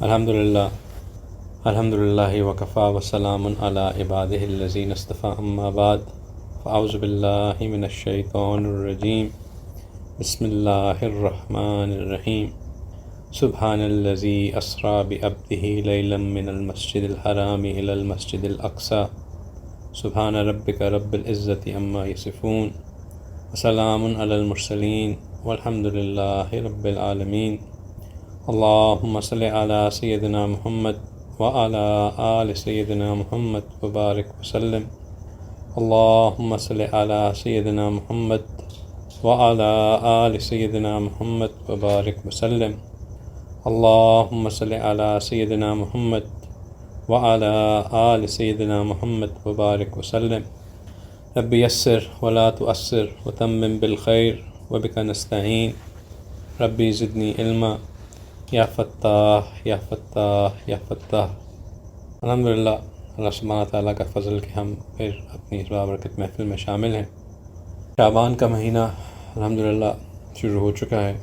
الحمدللہ وکفا وسلام علی عبادہ الذین اصطفیٰ اما بعد فاعوذ باللہ من الشیطان الرجیم بسم اللہ الرحمن الرحیم سبحان الذی اسریٰ بعبدہ لیلا من المسجد الحرام الی المسجد الاقصی سبحان ربک رب العزۃ عما یصفون وسلام علی المرسلین والحمد للہ رب العالمین اللہم صل علی سیدنا محمد وعلی آل سیدنا محمد وبارک وسلم اللہم صل علی سیدنا محمد وعلی آل سیدنا محمد وبارک وسلم اللہم صل علی سیدنا محمد وعلی آل سیدنا محمد وبارک وسلم رب یسر ولا تعسر وتمم بالخیر وبک نستعین ربی زدنی علما یا فتاح یا فتاح یا فتاح۔ الحمدللہ اللہ سبحانہ تعالیٰ کا فضل کہ ہم پھر اپنی اس بابرکت محفل میں شامل ہیں۔ شعبان کا مہینہ الحمدللہ شروع ہو چکا ہے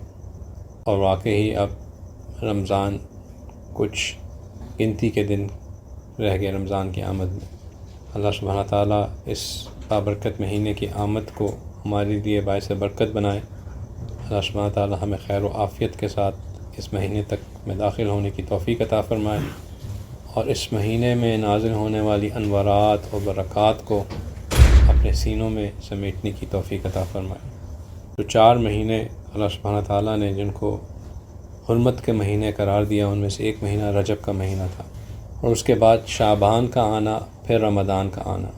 اور واقعی اب رمضان کچھ گنتی کے دن رہ گئے رمضان کی آمد میں۔ اللہ سبحانہ تعالیٰ اس بابرکت مہینے کی آمد کو ہمارے لیے باعث برکت بنائے۔ اللہ سبحانہ تعالیٰ ہمیں خیر و عافیت کے ساتھ اس مہینے تک میں داخل ہونے کی توفیق عطا فرمائے اور اس مہینے میں نازل ہونے والی انوارات اور برکات کو اپنے سینوں میں سمیٹنے کی توفیق عطا فرمائے۔ جو 4 مہینے اللہ سبحانہ تعالیٰ نے جن کو حرمت کے مہینے قرار دیا ان میں سے ایک مہینہ رجب کا مہینہ تھا، اور اس کے بعد شعبان کا آنا، پھر رمضان کا آنا۔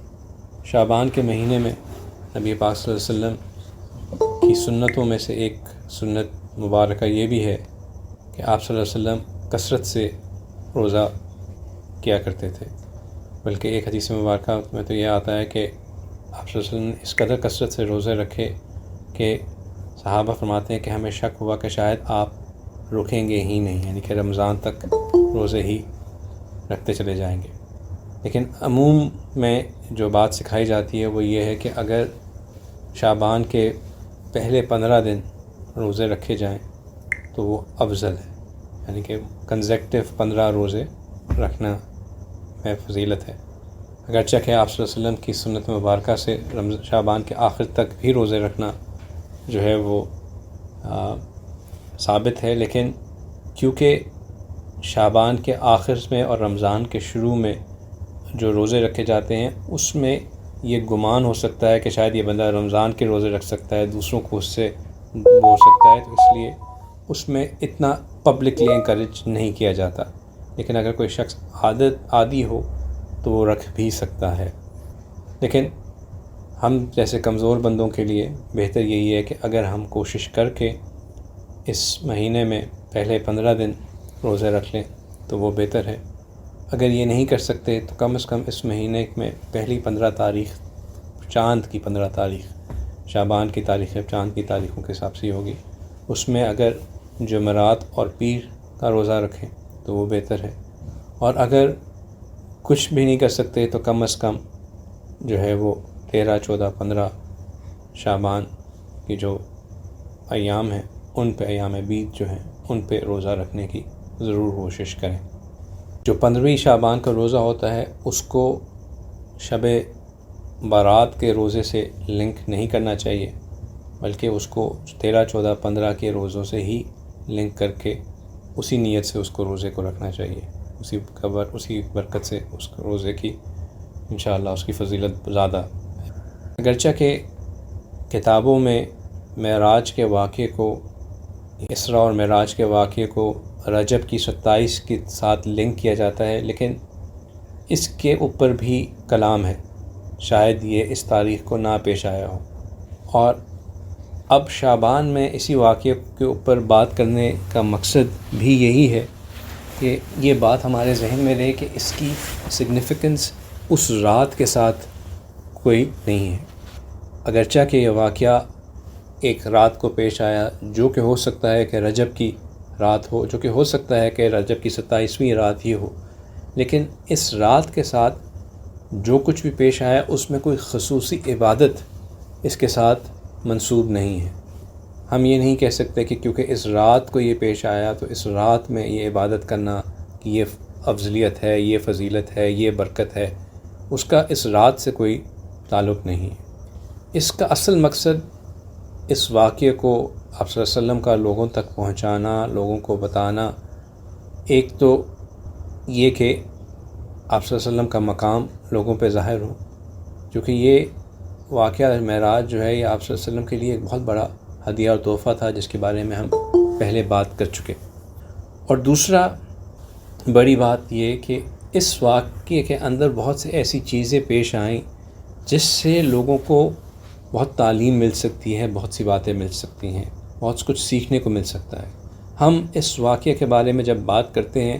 شعبان کے مہینے میں نبی پاک صلی اللہ علیہ وسلم کی سنتوں میں سے ایک سنت مبارکہ یہ بھی ہے کہ آپ صلی اللہ علیہ وسلم کثرت سے روزہ کیا کرتے تھے، بلکہ ایک حدیث مبارکہ میں تو یہ آتا ہے کہ آپ صلی اللہ علیہ وسلم نے اس قدر کثرت سے روزے رکھے کہ صحابہ فرماتے ہیں کہ ہمیں شک ہوا کہ شاید آپ رکیں گے ہی نہیں، یعنی کہ رمضان تک روزے ہی رکھتے چلے جائیں گے۔ لیکن عموم میں جو بات سکھائی جاتی ہے وہ یہ ہے کہ اگر شعبان کے پہلے 15 دن روزے رکھے جائیں تو وہ افضل ہے، یعنی کہ کنزیکٹیو 15 روزے رکھنا میں فضیلت ہے۔ اگرچہ کہ آپ صلی اللہ علیہ وسلم کی سنت مبارکہ سے شعبان کے آخر تک بھی روزے رکھنا جو ہے وہ ثابت ہے، لیکن کیونکہ شعبان کے آخر میں اور رمضان کے شروع میں جو روزے رکھے جاتے ہیں اس میں یہ گمان ہو سکتا ہے کہ شاید یہ بندہ رمضان کے روزے رکھ سکتا ہے، دوسروں کو اس سے ہو سکتا ہے، تو اس لیے اس میں اتنا پبلکلی انکریج نہیں کیا جاتا۔ لیکن اگر کوئی شخص عادی ہو تو وہ رکھ بھی سکتا ہے۔ لیکن ہم جیسے کمزور بندوں کے لیے بہتر یہی ہے کہ اگر ہم کوشش کر کے اس مہینے میں پہلے 15 دن روزے رکھ لیں تو وہ بہتر ہے۔ اگر یہ نہیں کر سکتے تو کم از کم اس مہینے میں پہلی 15 تاریخ، چاند کی 15 تاریخ، شعبان کی تاریخ چاند کی تاریخوں کے حساب سے ہی ہوگی، اس میں اگر جمعرات اور پیر کا روزہ رکھیں تو وہ بہتر ہے۔ اور اگر کچھ بھی نہیں کر سکتے تو کم از کم جو ہے وہ 13، 14، 15 شعبان کی جو ایام ہیں ان پہ، ایام بیت جو ہیں ان پہ روزہ رکھنے کی ضرور کوشش کریں۔ جو 15ویں شعبان کا روزہ ہوتا ہے اس کو شب بارات کے روزے سے لنک نہیں کرنا چاہیے، بلکہ اس کو 13، 14، 15 کے روزوں سے ہی لنک کر کے اسی نیت سے اس کو روزے کو رکھنا چاہیے، اسی برکت سے اس روزے کی انشاءاللہ اس کی فضیلت زیادہ ہے۔ اگرچہ کہ کتابوں میں معراج کے واقعے کو، اسراء اور معراج کے واقعے کو رجب کی 27 کے ساتھ لنک کیا جاتا ہے، لیکن اس کے اوپر بھی کلام ہے، شاید یہ اس تاریخ کو نہ پیش آیا ہو۔ اور اب شعبان میں اسی واقعے کے اوپر بات کرنے کا مقصد بھی یہی ہے کہ یہ بات ہمارے ذہن میں رہے کہ اس کی سگنیفیکنس اس رات کے ساتھ کوئی نہیں ہے۔ اگرچہ کہ یہ واقعہ ایک رات کو پیش آیا جو کہ ہو سکتا ہے کہ رجب کی رات ہو، جو کہ ہو سکتا ہے کہ رجب کی 27ویں رات ہی ہو، لیکن اس رات کے ساتھ جو کچھ بھی پیش آیا اس میں کوئی خصوصی عبادت اس کے ساتھ منسوب نہیں ہے۔ ہم یہ نہیں کہہ سکتے کہ کیونکہ اس رات کو یہ پیش آیا تو اس رات میں یہ عبادت کرنا کہ یہ افضلیت ہے، یہ فضیلت ہے، یہ برکت ہے، اس کا اس رات سے کوئی تعلق نہیں ہے۔ اس کا اصل مقصد اس واقعے کو آپ صلی اللہ علیہ وسلم کا لوگوں تک پہنچانا، لوگوں کو بتانا۔ ایک تو یہ کہ آپ صلی اللہ علیہ وسلم کا مقام لوگوں پہ ظاہر ہو، کیونکہ یہ واقعہ معراج جو ہے یہ آپ صلی اللہ علیہ وسلم کے لیے ایک بہت بڑا ہدیہ اور تحفہ تھا، جس کے بارے میں ہم پہلے بات کر چکے۔ اور دوسرا بڑی بات یہ کہ اس واقعے کے اندر بہت سے ایسی چیزیں پیش آئیں جس سے لوگوں کو بہت تعلیم مل سکتی ہے، بہت سی باتیں مل سکتی ہیں، بہت کچھ سیکھنے کو مل سکتا ہے۔ ہم اس واقعے کے بارے میں جب بات کرتے ہیں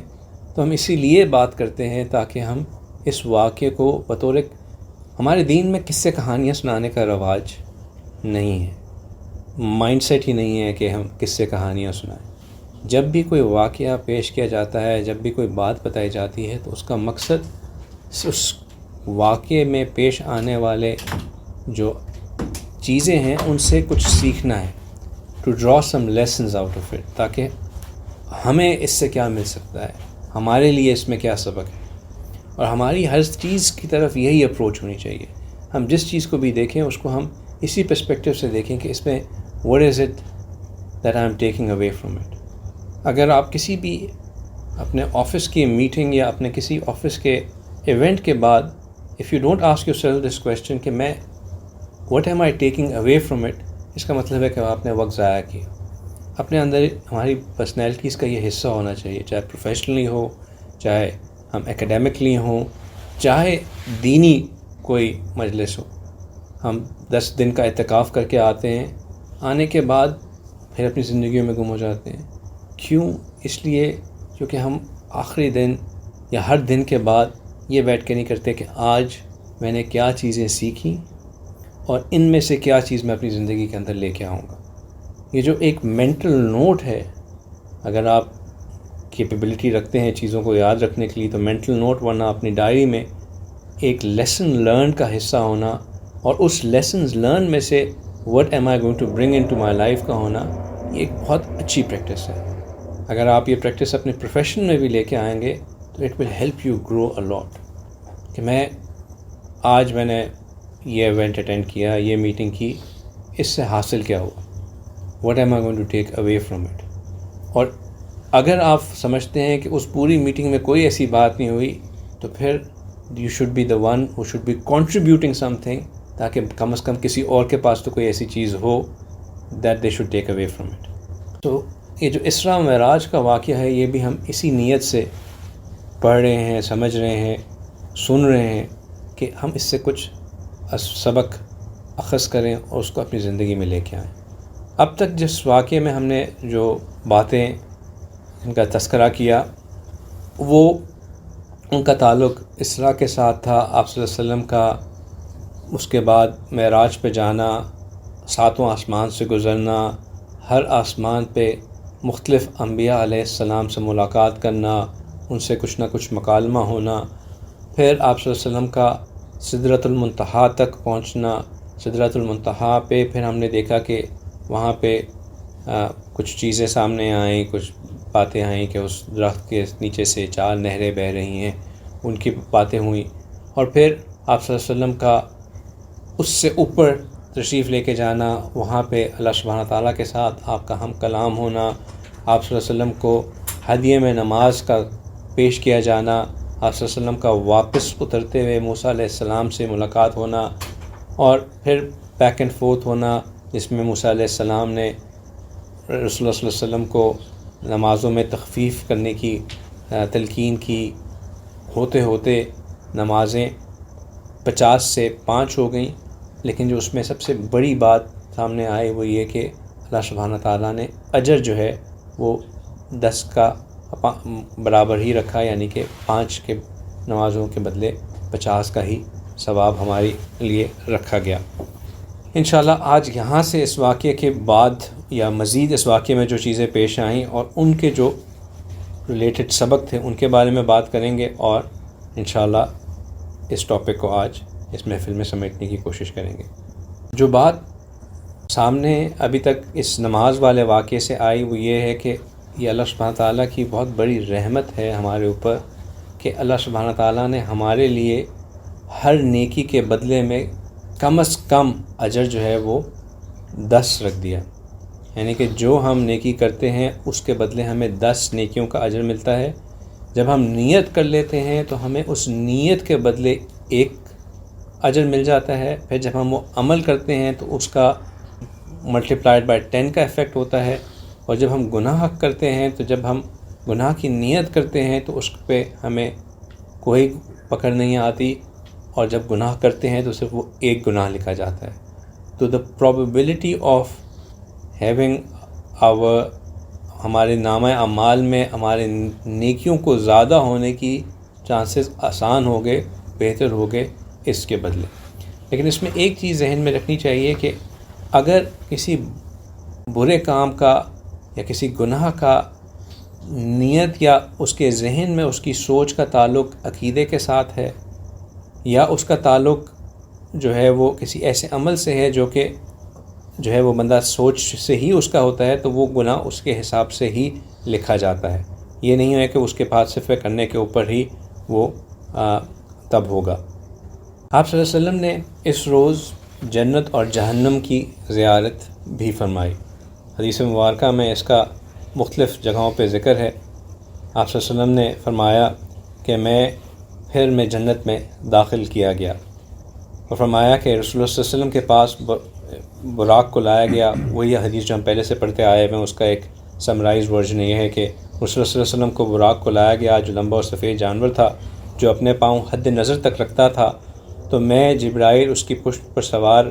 تو ہم اسی لیے بات کرتے ہیں تاکہ ہم اس واقعے کو بطور ہمارے دین میں قصے کہانیاں سنانے کا رواج نہیں ہے، مائنڈ سیٹ ہی نہیں ہے کہ ہم قصے کہانیاں سنائیں۔ جب بھی کوئی واقعہ پیش کیا جاتا ہے، جب بھی کوئی بات بتائی جاتی ہے تو اس کا مقصد اس واقعے میں پیش آنے والے جو چیزیں ہیں ان سے کچھ سیکھنا ہے، to draw some lessons out of it, تاکہ ہمیں اس سے کیا مل سکتا ہے، ہمارے لیے اس میں کیا سبق ہے۔ اور ہماری ہر چیز کی طرف یہی اپروچ ہونی چاہیے، ہم جس چیز کو بھی دیکھیں اس کو ہم اسی پرسپیکٹیو سے دیکھیں کہ اس میں what is it that I am taking away from it۔ اگر آپ کسی بھی اپنے آفس کی میٹنگ یا اپنے کسی آفس کے ایونٹ کے بعد if you don't ask yourself this question کہ میں what am I taking away from it، اس کا مطلب ہے کہ آپ نے وقت ضائع کیا۔ اپنے اندر ہماری پرسنالٹیز کا یہ حصہ ہونا چاہیے، چاہے پروفیشنلی ہو، چاہے ہم اکیڈیمکلی ہوں، چاہے دینی کوئی مجلس ہو۔ ہم 10 دن کا اعتکاف کر کے آتے ہیں، آنے کے بعد پھر اپنی زندگیوں میں گم ہو جاتے ہیں۔ کیوں؟ اس لیے کیونکہ ہم آخری دن یا ہر دن کے بعد یہ بیٹھ کے نہیں کرتے کہ آج میں نے کیا چیزیں سیکھیں اور ان میں سے کیا چیز میں اپنی زندگی کے اندر لے کے آؤں گا۔ یہ جو ایک مینٹل نوٹ ہے، اگر آپ کیپیبلٹی رکھتے ہیں چیزوں کو یاد رکھنے کے لیے تو مینٹل نوٹ، ورنہ اپنی ڈائری میں ایک لیسن لرن کا حصہ ہونا اور اس لیسنز لرن میں سے what am I going to bring into my life کا ہونا، یہ ایک بہت اچھی پریکٹس ہے۔ اگر آپ یہ پریکٹس اپنے پروفیشن میں بھی لے کے آئیں گے تو it will help you grow a lot, کہ آج میں نے یہ ایونٹ اٹینڈ کیا، یہ میٹنگ کی، اس سے حاصل کیا ہوا، what am I going to take away from it۔ اور اگر آپ سمجھتے ہیں کہ اس پوری میٹنگ میں کوئی ایسی بات نہیں ہوئی تو پھر you should be the one who should be contributing something، تاکہ کم از کم کسی اور کے پاس تو کوئی ایسی چیز ہو that they should take away from it۔ تو یہ جو اسراء و معراج کا واقعہ ہے یہ بھی ہم اسی نیت سے پڑھ رہے ہیں، سمجھ رہے ہیں، سن رہے ہیں کہ ہم اس سے کچھ سبق اخذ کریں اور اس کو اپنی زندگی میں لے کے آئیں۔ اب تک جس واقعے میں ہم نے جو باتیں ان کا تذکرہ کیا وہ ان کا تعلق اسراء کے ساتھ تھا، آپ صلی اللہ علیہ وسلم کا اس کے بعد معراج پہ جانا، 7 آسمان سے گزرنا، ہر آسمان پہ مختلف انبیاء علیہ السلام سے ملاقات کرنا، ان سے کچھ نہ کچھ مکالمہ ہونا، پھر آپ صلی اللہ علیہ وسلم کا سدرۃ المنتہا تک پہنچنا۔ سدرۃ المنتہا پہ پھر ہم نے دیکھا کہ وہاں پہ کچھ چیزیں سامنے آئیں، کچھ باتیں آئیں کہ اس درخت کے نیچے سے 4 نہریں بہہ رہی ہیں، ان کی باتیں ہوئیں۔ اور پھر آپ صلی اللہ علیہ وسلم کا اس سے اوپر تشریف لے کے جانا، وہاں پہ اللہ سبحانہ تعالیٰ کے ساتھ آپ کا ہم کلام ہونا، آپ صلی اللہ علیہ وسلم کو ہدیہ میں نماز کا پیش کیا جانا، آپ صلی اللہ علیہ وسلم کا واپس اترتے ہوئے موسیٰ علیہ السلام سے ملاقات ہونا، اور پھر بیک اینڈ فورتھ ہونا جس میں موسیٰ علیہ السلام نے رسول اللہ صلی اللہ علیہ وسلم کو نمازوں میں تخفیف کرنے کی تلقین کی۔ ہوتے ہوتے نمازیں 50 سے 5 ہو گئیں، لیکن جو اس میں سب سے بڑی بات سامنے آئی وہ یہ کہ اللہ سبحانہ تعالیٰ نے اجر جو ہے وہ 10 کا برابر ہی رکھا، یعنی کہ 5 کے نمازوں کے بدلے 50 کا ہی ثواب ہمارے لیے رکھا گیا۔ انشاءاللہ آج یہاں سے اس واقعے کے بعد یا مزید اس واقعے میں جو چیزیں پیش آئیں اور ان کے جو ریلیٹڈ سبق تھے ان کے بارے میں بات کریں گے، اور انشاءاللہ اس ٹاپک کو آج اس محفل میں سمیٹنے کی کوشش کریں گے۔ جو بات سامنے ابھی تک اس نماز والے واقعے سے آئی وہ یہ ہے کہ یہ اللہ سبحانہ تعالیٰ کی بہت بڑی رحمت ہے ہمارے اوپر کہ اللہ سبحانہ تعالیٰ نے ہمارے لیے ہر نیکی کے بدلے میں کم از کم اجر جو ہے وہ 10 رکھ دیا. یعنی کہ جو ہم نیکی کرتے ہیں اس کے بدلے ہمیں 10 نیکیوں کا اجر ملتا ہے. جب ہم نیت کر لیتے ہیں تو ہمیں اس نیت کے بدلے 1 اجر مل جاتا ہے. پھر جب ہم وہ عمل کرتے ہیں تو اس کا ملٹیپلائڈ بائی 10 کا ایفیکٹ ہوتا ہے. اور جب ہم گناہ کرتے ہیں تو جب ہم گناہ کی نیت کرتے ہیں تو اس پہ ہمیں کوئی پکڑ نہیں آتی، اور جب گناہ کرتے ہیں تو صرف وہ 1 گناہ لکھا جاتا ہے. تو دا پرابیبلٹی آف ہیونگ ہمارے نامہ اعمال میں ہمارے نیکیوں کو زیادہ ہونے کی چانسز آسان ہو گئے، بہتر ہو گئے اس کے بدلے. لیکن اس میں ایک چیز ذہن میں رکھنی چاہیے کہ اگر کسی برے کام کا یا کسی گناہ کا نیت یا اس کے ذہن میں اس کی سوچ کا تعلق عقیدے کے ساتھ ہے، یا اس کا تعلق جو ہے وہ کسی ایسے عمل سے ہے جو کہ جو ہے وہ بندہ سوچ سے ہی اس کا ہوتا ہے، تو وہ گناہ اس کے حساب سے ہی لکھا جاتا ہے. یہ نہیں ہے کہ اس کے پاس صرف کرنے کے اوپر ہی وہ تب ہوگا. آپ صلی اللہ علیہ وسلم نے اس روز جنت اور جہنم کی زیارت بھی فرمائی. حدیث مبارکہ میں اس کا مختلف جگہوں پہ ذکر ہے. آپ صلی اللہ علیہ وسلم نے فرمایا کہ میں جنت میں داخل کیا گیا، اور فرمایا کہ رسول اللہ صلی اللہ علیہ وسلم کے پاس براق کو لایا گیا. وہی حدیث جو ہم پہلے سے پڑھتے آئے ہیں، اس کا ایک سمرائز ورژن یہ ہے کہ رسول اللہ صلی اللہ علیہ وسلم کو براق کو لایا گیا، جو لمبا اور سفید جانور تھا، جو اپنے پاؤں حد نظر تک رکھتا تھا. تو میں جبرائیل اس کی پشت پر سوار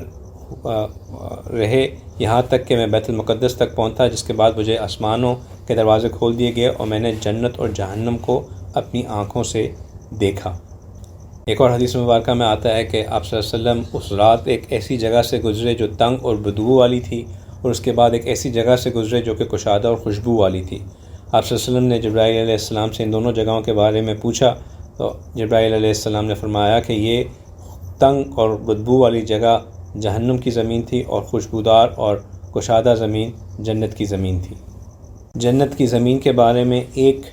رہے یہاں تک کہ میں بیت المقدس تک پہنچا، جس کے بعد مجھے آسمانوں کے دروازے کھول دیے گئے اور میں نے جنت اور جہنم کو اپنی آنکھوں سے دیکھا. ایک اور حدیث مبارکہ میں آتا ہے کہ آپ صلی اللہ علیہ وسلم اس رات ایک ایسی جگہ سے گزرے جو تنگ اور بدبو والی تھی، اور اس کے بعد ایک ایسی جگہ سے گزرے جو کہ کشادہ اور خوشبو والی تھی. آپ صلی اللہ علیہ وسلم نے جبرائیل علیہ السلام سے ان دونوں جگہوں کے بارے میں پوچھا، تو جبرائیل علیہ السلام نے فرمایا کہ یہ تنگ اور بدبو والی جگہ جہنم کی زمین تھی، اور خوشبودار اور کشادہ زمین جنت کی زمین تھی. جنت کی زمین کے بارے میں ایک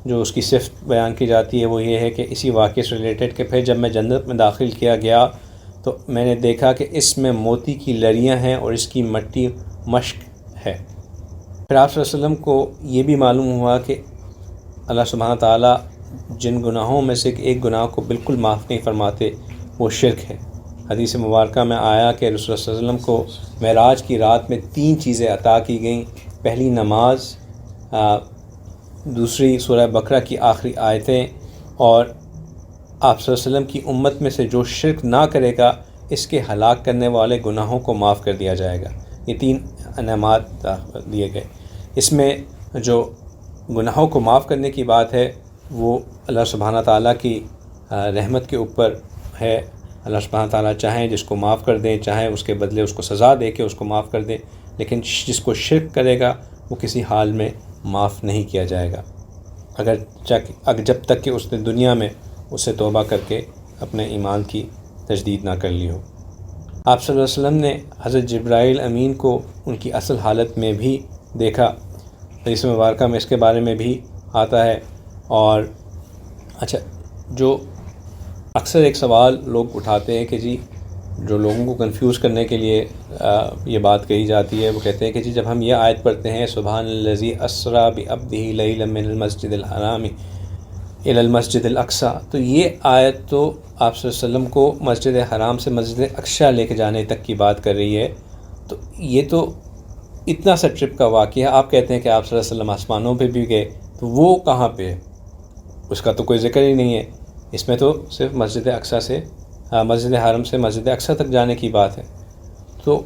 جو اس کی صفت بیان کی جاتی ہے وہ یہ ہے کہ اسی واقعے سے ریلیٹڈ کہ پھر جب میں جنت میں داخل کیا گیا تو میں نے دیکھا کہ اس میں موتی کی لڑیاں ہیں اور اس کی مٹی مشک ہے. پھر آپ صلی اللہ علیہ وسلم کو یہ بھی معلوم ہوا کہ اللہ سبحانہ تعالیٰ جن گناہوں میں سے ایک گناہ کو بالکل معاف نہیں فرماتے وہ شرک ہے. حدیث مبارکہ میں آیا کہ رسول اللہ صلی اللہ علیہ وسلم کو معراج کی رات میں 3 چیزیں عطا کی گئیں. پہلی نماز، دوسری سورہ بقرہ کی آخری آیتیں، اور آپ صلی اللہ علیہ وسلم کی امت میں سے جو شرک نہ کرے گا اس کے ہلاک کرنے والے گناہوں کو معاف کر دیا جائے گا. یہ 3 انعامات دیے گئے. اس میں جو گناہوں کو معاف کرنے کی بات ہے وہ اللہ سبحانہ تعالیٰ کی رحمت کے اوپر ہے. اللہ سبحانہ تعالیٰ چاہیں جس کو معاف کر دیں، چاہیں اس کے بدلے اس کو سزا دے کے اس کو معاف کر دیں، لیکن جس کو شرک کرے گا وہ کسی حال میں معاف نہیں کیا جائے گا، اگر جب تک کہ اس نے دنیا میں اس سے توبہ کر کے اپنے ایمان کی تجدید نہ کر لی ہو. آپ صلی اللہ علیہ وسلم نے حضرت جبرائیل امین کو ان کی اصل حالت میں بھی دیکھا. حدیث مبارکہ میں اس کے بارے میں بھی آتا ہے. اور اچھا، جو اکثر ایک سوال لوگ اٹھاتے ہیں کہ جی جو لوگوں کو کنفیوز کرنے کے لیے یہ بات کہی جاتی ہے، وہ کہتے ہیں کہ جی جب ہم یہ آیت پڑھتے ہیں سبحان الذی اسریٰ بعبدہ لیلا من المسجد الحرام الی المسجد الاقصیٰ، تو یہ آیت تو آپ صلی اللہ علیہ وسلم کو مسجد حرام سے مسجد اقصیٰ لے کے جانے تک کی بات کر رہی ہے. تو یہ تو اتنا سا ٹرپ کا واقعہ ہے. آپ کہتے ہیں کہ آپ صلی اللہ علیہ وسلم آسمانوں پہ بھی گئے، تو وہ کہاں پہ ہے؟ اس کا تو کوئی ذکر ہی نہیں ہے. اس میں تو صرف مسجد اقصیٰ سے مسجد حرم سے مسجد اقصیٰ تک جانے کی بات ہے. تو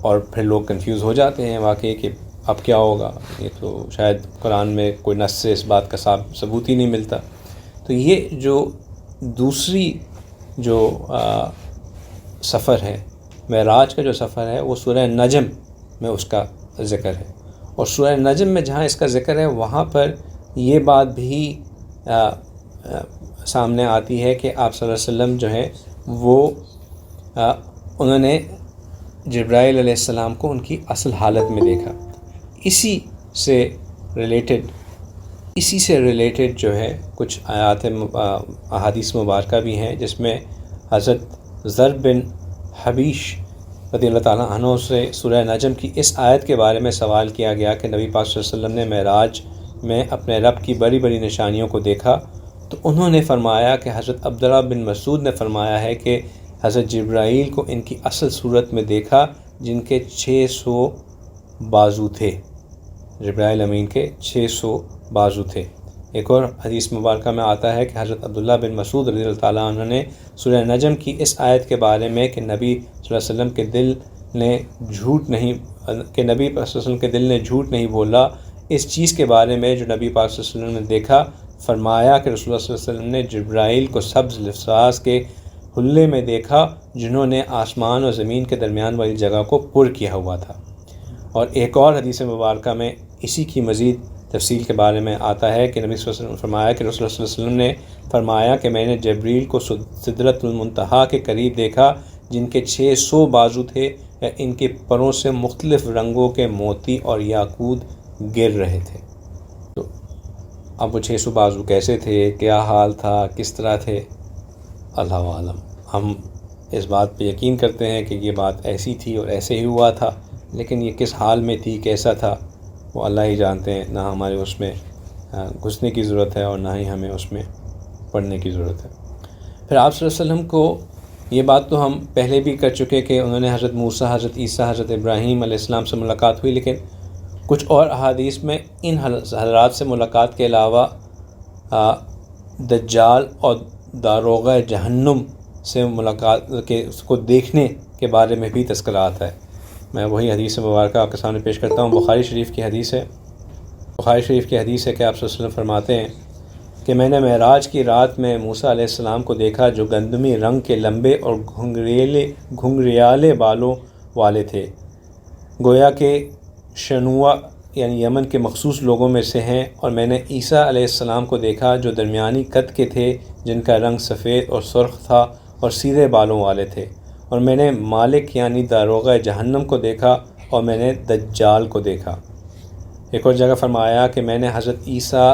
اور پھر لوگ کنفیوز ہو جاتے ہیں واقعی کہ اب کیا ہوگا، یہ تو شاید قرآن میں کوئی نص سے اس بات کا ثبوت ہی نہیں ملتا. تو یہ جو دوسری جو سفر ہے، معراج کا جو سفر ہے، وہ سورہ نجم میں اس کا ذکر ہے. اور سورہ نجم میں جہاں اس کا ذکر ہے وہاں پر یہ بات بھی سامنے آتی ہے کہ آپ صلی اللہ علیہ وسلم جو ہے وہ انہوں نے جبرائیل علیہ السلام کو ان کی اصل حالت میں دیکھا. اسی سے اسی سے ریلیٹڈ جو ہے کچھ آیات احادیث مبارکہ بھی ہیں، جس میں حضرت ذر بن حبیش رضی اللہ تعالیٰ عنہ سے سورہ نجم کی اس آیت کے بارے میں سوال کیا گیا کہ نبی پاک صلی اللہ علیہ وسلم نے معراج میں اپنے رب کی بڑی بڑی نشانیوں کو دیکھا، تو انہوں نے فرمایا کہ حضرت عبداللہ بن مسعود نے فرمایا ہے کہ حضرت جبرائیل کو ان کی اصل صورت میں دیکھا جن کے 600 بازو تھے، جبرائیل امین کے 600 بازو تھے۔ ایک اور حدیث مبارکہ میں آتا ہے کہ حضرت عبداللہ بن مسعود رضی اللہ تعالیٰ عنہ نے سورہ نجم کی اس آیت کے بارے میں کہ نبی صلی اللہ علیہ وسلم کے دل نے جھوٹ نہیں بولا، اس چیز کے بارے میں جو نبی پاک صلی اللہ علیہ وسلم نے دیکھا، فرمایا کہ رسول اللہ صلی اللہ علیہ وسلم نے جبرائیل کو سبز لباس کے حلے میں دیکھا جنہوں نے آسمان اور زمین کے درمیان والی جگہ کو پر کیا ہوا تھا۔ اور ایک اور حدیث مبارکہ میں اسی کی مزید تفصیل کے بارے میں آتا ہے کہ نبی صلی اللہ علیہ وسلم فرمایا کہ رسول اللہ صلی اللہ علیہ وسلم نے فرمایا کہ میں نے جبریل کو سدرۃ المنتہا کے قریب دیکھا جن کے 600 بازو تھے، ان کے پروں سے مختلف رنگوں کے موتی اور یاقوت گر رہے تھے۔ تو اب وہ 600 بازو کیسے تھے، کیا حال تھا، کس طرح تھے، اللہ عالم۔ ہم اس بات پہ یقین کرتے ہیں کہ یہ بات ایسی تھی اور ایسے ہی ہوا تھا، لیکن یہ کس حال میں تھی، کیسا تھا، وہ اللہ ہی جانتے ہیں۔ نہ ہمارے اس میں گھسنے کی ضرورت ہے اور نہ ہی ہمیں اس میں پڑھنے کی ضرورت ہے۔ پھر آپ صلی اللہ علیہ وسلم کو یہ بات تو ہم پہلے بھی کر چکے کہ انہوں نے حضرت موسیٰ، حضرت عیسیٰ، حضرت ابراہیم علیہ السلام سے ملاقات ہوئی، لیکن کچھ اور احادیث میں ان حضرات سے ملاقات کے علاوہ دجال اور داروغہ جہنم سے ملاقات کے اس کو دیکھنے کے بارے میں بھی تذکرہ آتا ہے۔ میں وہی حدیث مبارکہ آپ کے سامنے پیش کرتا ہوں۔ بخاری شریف کی حدیث ہے کہ آپ صلی اللہ علیہ وسلم فرماتے ہیں کہ میں نے معراج کی رات میں موسیٰ علیہ السلام کو دیکھا جو گندمی رنگ کے لمبے اور گھنگریالے بالوں والے تھے، گویا کہ شنوا یعنی یمن کے مخصوص لوگوں میں سے ہیں، اور میں نے عیسیٰ علیہ السلام کو دیکھا جو درمیانی قد کے تھے، جن کا رنگ سفید اور سرخ تھا اور سیدھے بالوں والے تھے، اور میں نے مالک یعنی داروغہ جہنم کو دیکھا، اور میں نے دجال کو دیکھا۔ ایک اور جگہ فرمایا کہ میں نے حضرت عیسیٰ،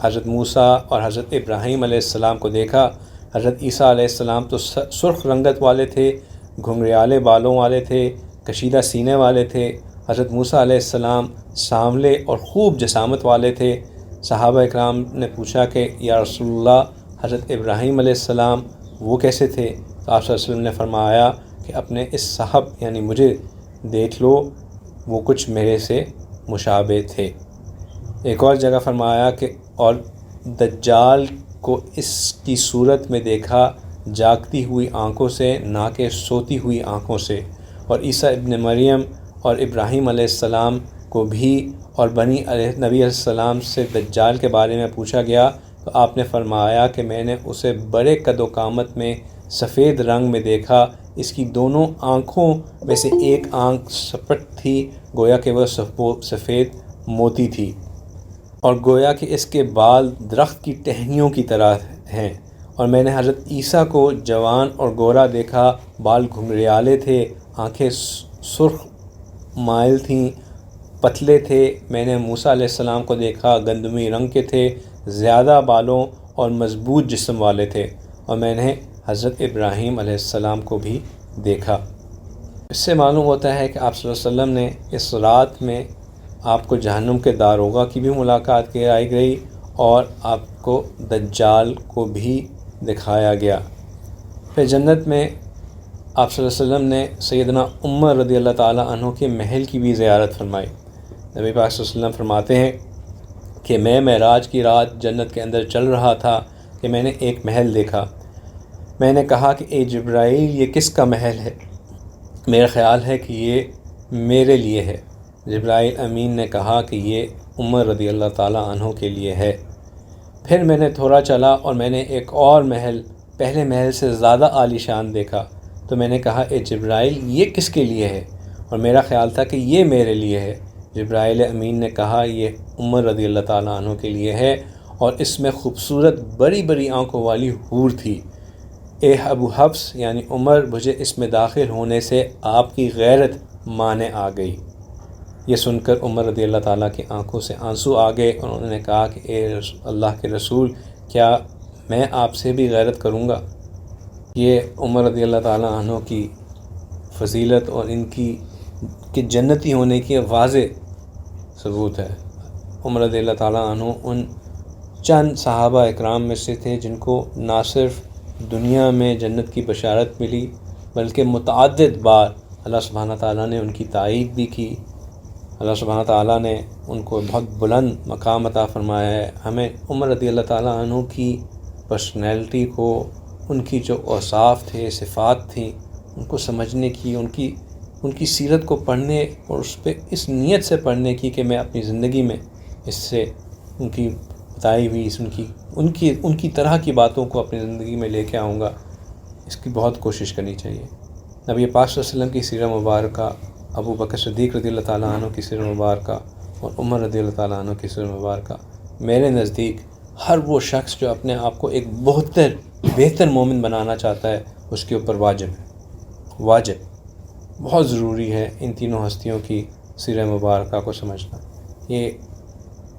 حضرت موسیٰ اور حضرت ابراہیم علیہ السلام کو دیکھا۔ حضرت عیسیٰ علیہ السلام تو سرخ رنگت والے تھے، گھنگریالے بالوں والے تھے، کشیدہ سینے والے تھے۔ حضرت موسیٰ علیہ السلام سانولے اور خوب جسامت والے تھے۔ صحابہ اکرام نے پوچھا کہ یا رسول اللہ، حضرت ابراہیم علیہ السلام وہ کیسے تھے؟ تو آپ صلی اللہ علیہ وسلم نے فرمایا کہ اپنے اس صاحب یعنی مجھے دیکھ لو، وہ کچھ میرے سے مشابہ تھے۔ ایک اور جگہ فرمایا کہ اور دجال کو اس کی صورت میں دیکھا، جاگتی ہوئی آنکھوں سے نہ کہ سوتی ہوئی آنکھوں سے۔ اور عیسیٰ ابن مریم اور ابراہیم علیہ السلام کو بھی اور نبی علیہ السلام سے دجال کے بارے میں پوچھا گیا تو آپ نے فرمایا کہ میں نے اسے بڑے قد و قامت میں سفید رنگ میں دیکھا، اس کی دونوں آنکھوں میں سے ایک آنکھ سپٹ تھی، گویا کہ وہ سفید موتی تھی، اور گویا کہ اس کے بال درخت کی ٹہنیوں کی طرح ہیں۔ اور میں نے حضرت عیسیٰ کو جوان اور گورا دیکھا، بال گھنگریالے تھے، آنکھیں سرخ مائل تھیں، پتلے تھے۔ میں نے موسیٰ علیہ السلام کو دیکھا، گندمی رنگ کے تھے، زیادہ بالوں اور مضبوط جسم والے تھے، اور میں نے حضرت ابراہیم علیہ السلام کو بھی دیکھا۔ اس سے معلوم ہوتا ہے کہ آپ صلی اللہ علیہ وسلم نے اس رات میں آپ کو جہنم کے داروغہ کی بھی ملاقات کرائی گئی اور آپ کو دجال کو بھی دکھایا گیا۔ پھر جنت میں آپ صلی اللہ علیہ وسلم نے سیدنا عمر رضی اللہ تعالیٰ عنہ کے محل کی بھی زیارت فرمائی۔ نبی پاک صلی اللہ علیہ وسلم فرماتے ہیں کہ میں معراج کی رات جنت کے اندر چل رہا تھا کہ میں نے ایک محل دیکھا۔ میں نے کہا کہ اے جبرائیل، یہ کس کا محل ہے؟ میرا خیال ہے کہ یہ میرے لیے ہے۔ جبرائیل امین نے کہا کہ یہ عمر رضی اللہ تعالیٰ عنہ کے لیے ہے۔ پھر میں نے تھوڑا چلا اور میں نے ایک اور محل پہلے محل سے زیادہ عالی شان دیکھا، تو میں نے کہا اے جبرائیل، یہ کس کے لیے ہے؟ اور میرا خیال تھا کہ یہ میرے لیے ہے۔ جبرائیل امین نے کہا یہ عمر رضی اللہ تعالیٰ عنہ کے لیے ہے، اور اس میں خوبصورت بڑی بڑی آنکھوں والی حور تھی۔ اے ابو حفص یعنی عمر، مجھے اس میں داخل ہونے سے آپ کی غیرت مانے آ گئی۔ یہ سن کر عمر رضی اللہ تعالیٰ کی آنکھوں سے آنسو آ گئے اور انہوں نے کہا کہ اے اللہ کے رسول، کیا میں آپ سے بھی غیرت کروں گا؟ یہ عمر رضی اللہ تعالیٰ عنہ کی فضیلت اور ان کی کہ جنتی ہونے کی واضح ثبوت ہے۔ عمر رضی اللہ تعالیٰ عنہ ان چند صحابہ اکرام میں سے تھے جن کو نہ صرف دنیا میں جنت کی بشارت ملی بلکہ متعدد بار اللہ سبحانہ تعالیٰ نے ان کی تائید بھی کی۔ اللہ سبحانہ تعالیٰ نے ان کو بہت بلند مقام عطا فرمایا ہے۔ ہمیں عمر رضی اللہ تعالیٰ عنہ کی پرسنالٹی کو، ان کی جو اوصاف تھے، صفات تھیں، ان کو سمجھنے کی، ان کی سیرت کو پڑھنے اور اس پہ اس نیت سے پڑھنے کی کہ میں اپنی زندگی میں اس سے ان کی بتائی ہوئی ان کی طرح کی باتوں کو اپنی زندگی میں لے کے آؤں گا، اس کی بہت کوشش کرنی چاہیے۔ نبی پاک صلی اللہ علیہ وسلم کی سیرت مبارکہ، ابو بکر صدیق رضی اللہ تعالیٰ عنہ کی سیرت مبارکہ اور عمر رضی اللہ تعالیٰ عنہ کی سیرت مبارکہ میرے نزدیک ہر وہ شخص جو اپنے آپ کو ایک بہتر مومن بنانا چاہتا ہے اس کے اوپر واجب بہت ضروری ہے ان تینوں ہستیوں کی سیرت مبارکہ کو سمجھنا۔ یہ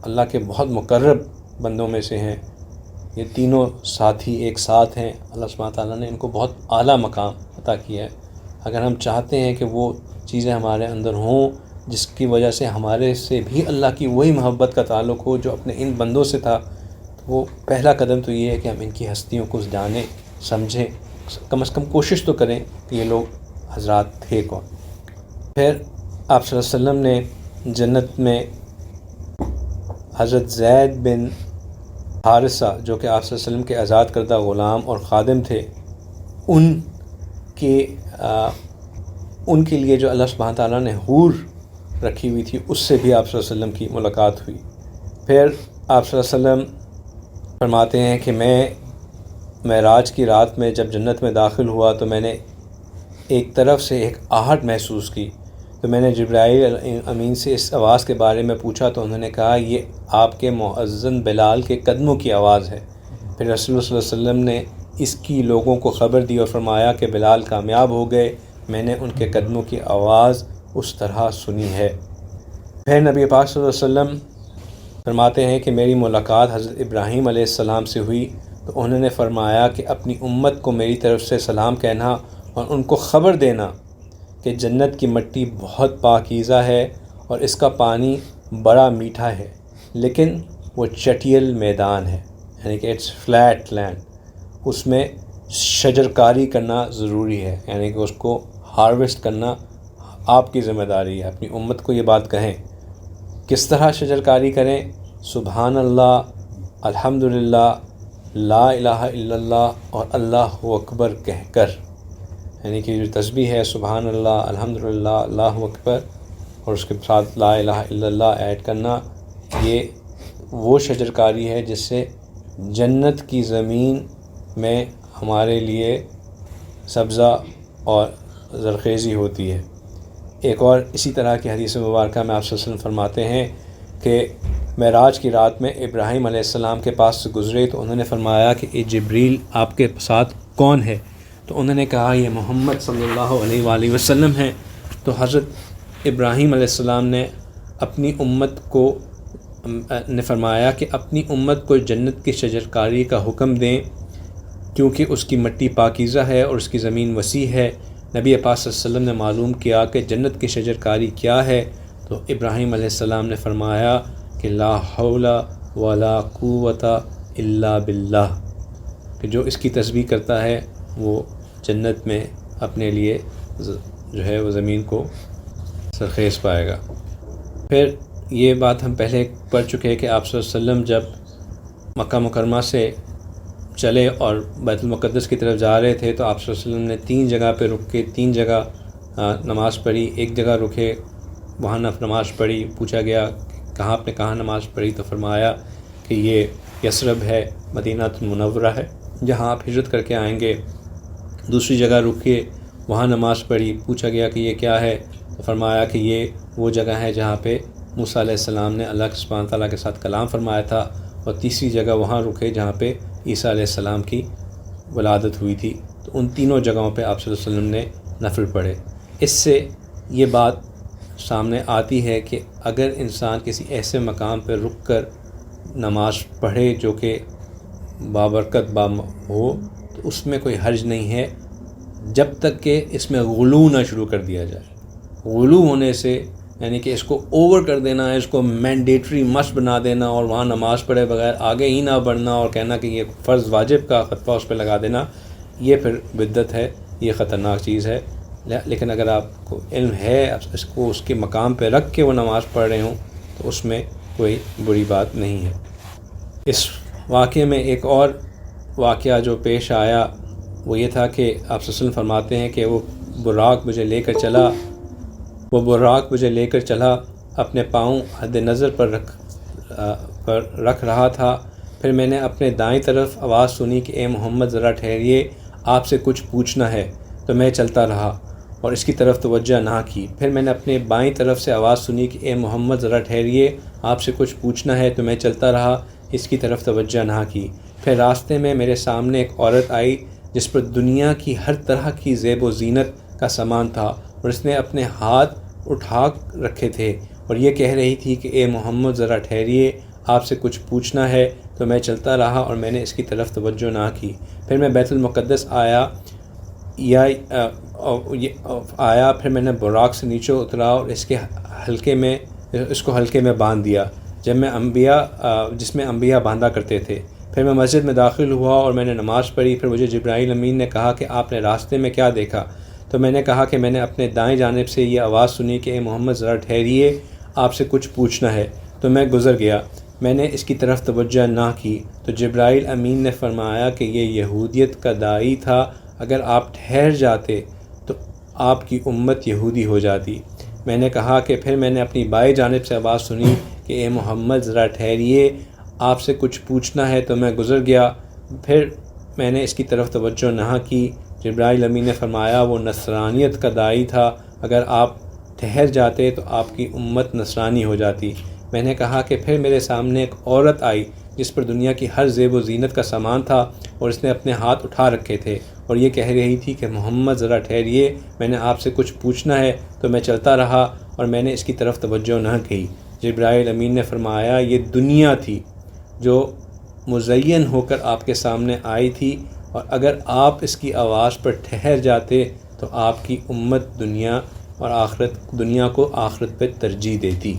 اللہ کے بہت مقرب بندوں میں سے ہیں، یہ تینوں ساتھی ایک ساتھ ہیں۔ اللہ سبحانہ تعالیٰ نے ان کو بہت اعلیٰ مقام عطا کیا ہے۔ اگر ہم چاہتے ہیں کہ وہ چیزیں ہمارے اندر ہوں جس کی وجہ سے ہمارے سے بھی اللہ کی وہی محبت کا تعلق ہو جو اپنے ان بندوں سے تھا، تو وہ پہلا قدم تو یہ ہے کہ ہم ان کی ہستیوں کو جانیں، سمجھیں، کم از کم کوشش تو کریں کہ یہ لوگ حضرات تھے کون۔ پھر آپ صلی اللہ علیہ وسلم نے جنت میں حضرت زید بن حارثہ جو کہ آپ صلی اللہ علیہ وسلم کے آزاد کردہ غلام اور خادم تھے، ان کے لیے جو اللہ سبحانہ تعالیٰ نے حور رکھی ہوئی تھی اس سے بھی آپ صلی اللہ علیہ وسلم کی ملاقات ہوئی۔ پھر آپ صلی اللہ علیہ وسلم فرماتے ہیں کہ میں معراج کی رات میں جب جنت میں داخل ہوا تو میں نے ایک طرف سے ایک آہٹ محسوس کی، تو میں نے جبرائیل امین سے اس آواز کے بارے میں پوچھا تو انہوں نے کہا یہ آپ کے مؤذن بلال کے قدموں کی آواز ہے۔ پھر رسول اللہ صلی اللہ علیہ وسلم نے اس کی لوگوں کو خبر دی اور فرمایا کہ بلال کامیاب ہو گئے، میں نے ان کے قدموں کی آواز اس طرح سنی ہے۔ پھر نبی پاک صلی اللہ علیہ وسلم فرماتے ہیں کہ میری ملاقات حضرت ابراہیم علیہ السلام سے ہوئی تو انہوں نے فرمایا کہ اپنی امت کو میری طرف سے سلام کہنا اور ان کو خبر دینا کہ جنت کی مٹی بہت پاکیزہ ہے اور اس کا پانی بڑا میٹھا ہے، لیکن وہ چٹیل میدان ہے، یعنی کہ اٹس فلیٹ لینڈ، اس میں شجر کاری کرنا ضروری ہے، یعنی کہ اس کو ہارویسٹ کرنا آپ کی ذمہ داری ہے۔ اپنی امت کو یہ بات کہیں۔ کس طرح شجر کاری کریں؟ سبحان اللہ، الحمدللہ، لا الہ الا اللہ اور اللہ اکبر کہہ کر، یعنی کہ جو تسبیح ہے سبحان اللہ، الحمدللہ، اللہ اکبر اور اس کے ساتھ لا الہ الا اللہ ایڈ کرنا، یہ وہ شجر کاری ہے جس سے جنت کی زمین میں ہمارے لیے سبزہ اور زرخیزی ہوتی ہے۔ ایک اور اسی طرح کی حدیث مبارکہ میں آپ صلی اللہ علیہ وسلم فرماتے ہیں کہ معراج کی رات میں ابراہیم علیہ السلام کے پاس سے گزرے تو انہوں نے فرمایا کہ اے جبریل آپ کے ساتھ کون ہے؟ تو انہوں نے کہا یہ محمد صلی اللہ علیہ وآلہ وسلم ہیں۔ تو حضرت ابراہیم علیہ السلام نے اپنی امت کو فرمایا کہ اپنی امت کو جنت کی شجر کاری کا حکم دیں کیونکہ اس کی مٹی پاکیزہ ہے اور اس کی زمین وسیع ہے۔ نبی پاک صلی اللہ علیہ وسلم نے معلوم کیا کہ جنت کی شجر کاری کیا ہے تو ابراہیم علیہ السلام نے فرمایا کہ لا حول ولا قوت الا باللہ، کہ جو اس کی تسبیح کرتا ہے وہ جنت میں اپنے لیے جو ہے وہ زمین کو سرخیز پائے گا۔ پھر یہ بات ہم پہلے پڑھ چکے ہیں کہ آپ صلی اللہ علیہ وسلم جب مکہ مکرمہ سے چلے اور بیت المقدس کی طرف جا رہے تھے تو آپ صلی اللہ علیہ وسلم نے 3 جگہ پہ رک کے 3 جگہ نماز پڑھی۔ ایک جگہ رکے، وہاں نماز پڑھی، پوچھا گیا کہاں آپ نے کہاں نماز پڑھی تو فرمایا کہ یہ یثرب ہے، مدینہ المنورہ ہے، جہاں آپ ہجرت کر کے آئیں گے۔ دوسری جگہ رکے، وہاں نماز پڑھی، پوچھا گیا کہ یہ کیا ہے تو فرمایا کہ یہ وہ جگہ ہے جہاں پہ موسیٰ علیہ السلام نے اللہ سبحانہ تعالیٰ کے ساتھ کلام فرمایا تھا، اور تیسری جگہ وہاں رکے جہاں پہ عیسیٰ علیہ السلام کی ولادت ہوئی تھی۔ تو ان تینوں جگہوں پہ آپ صلی اللہ علیہ وسلم نے نفل پڑھے۔ اس سے یہ بات سامنے آتی ہے کہ اگر انسان کسی ایسے مقام پہ رک کر نماز پڑھے جو کہ بابرکت ہو تو اس میں کوئی حرج نہیں ہے، جب تک کہ اس میں غلو نہ شروع کر دیا جائے۔ غلو ہونے سے یعنی کہ اس کو اوور کر دینا ہے، اس کو مینڈیٹری مسٹ بنا دینا اور وہاں نماز پڑھے بغیر آگے ہی نہ بڑھنا اور کہنا کہ یہ فرض واجب کا خطبہ اس پہ لگا دینا، یہ پھر بدعت ہے، یہ خطرناک چیز ہے۔ لیکن اگر آپ کو علم ہے، اس کو اس کے مقام پہ رکھ کے وہ نماز پڑھ رہے ہوں تو اس میں کوئی بری بات نہیں ہے۔ اس واقعے میں ایک اور واقعہ جو پیش آیا وہ یہ تھا کہ آپ صلی اللہ علیہ وسلم فرماتے ہیں کہ وہ براق مجھے لے کر چلا، اپنے پاؤں حد نظر پر رکھ رہا تھا۔ پھر میں نے اپنے دائیں طرف آواز سنی کہ اے محمد ذرا ٹھہریے، آپ سے کچھ پوچھنا ہے، تو میں چلتا رہا اور اس کی طرف توجہ نہ کی۔ پھر میں نے اپنے بائیں طرف سے آواز سنی کہ اے محمد ذرا ٹھہریے، آپ سے کچھ پوچھنا ہے، تو میں چلتا رہا، اس کی طرف توجہ نہ کی۔ پھر راستے میں میرے سامنے ایک عورت آئی جس پر دنیا کی ہر طرح کی زیب و زینت کا سامان تھا، اور اس نے اپنے ہاتھ اٹھا رکھے تھے اور یہ کہہ رہی تھی کہ اے محمد ذرا ٹھہریے، آپ سے کچھ پوچھنا ہے، تو میں چلتا رہا اور میں نے اس کی طرف توجہ نہ کی۔ پھر میں بیت المقدس آیا، پھر میں نے براق سے نیچے اترا اور اس کو حلقے میں باندھ دیا جس میں انبیاء باندھا کرتے تھے۔ پھر میں مسجد میں داخل ہوا اور میں نے نماز پڑھی۔ پھر مجھے جبرائیل امین نے کہا کہ آپ نے راستے میں کیا دیکھا؟ تو میں نے کہا کہ میں نے اپنے دائیں جانب سے یہ آواز سنی کہ اے محمد ذرا ٹھہریے، آپ سے کچھ پوچھنا ہے، تو میں گزر گیا، میں نے اس کی طرف توجہ نہ کی۔ تو جبرائیل امین نے فرمایا کہ یہ یہودیت کا داعی تھا، اگر آپ ٹھہر جاتے تو آپ کی امت یہودی ہو جاتی۔ میں نے کہا کہ پھر میں نے اپنی بائیں جانب سے آواز سنی کہ اے محمد ذرا ٹھہریے، آپ سے کچھ پوچھنا ہے، تو میں گزر گیا، پھر میں نے اس کی طرف توجہ نہ کی۔ جبرائیل امین نے فرمایا وہ نصرانیت کا داعی تھا، اگر آپ ٹھہر جاتے تو آپ کی امت نصرانی ہو جاتی۔ میں نے کہا کہ پھر میرے سامنے ایک عورت آئی جس پر دنیا کی ہر زیب و زینت کا سامان تھا اور اس نے اپنے ہاتھ اٹھا رکھے تھے اور یہ کہہ رہی تھی کہ محمد ذرا ٹھہریے، میں نے آپ سے کچھ پوچھنا ہے، تو میں چلتا رہا اور میں نے اس کی طرف توجہ نہ کی۔ جبرائیل امین نے فرمایا یہ دنیا تھی جو مزین ہو کر آپ کے سامنے آئی تھی، اور اگر آپ اس کی آواز پر ٹھہر جاتے تو آپ کی امت دنیا کو آخرت پہ ترجیح دیتی۔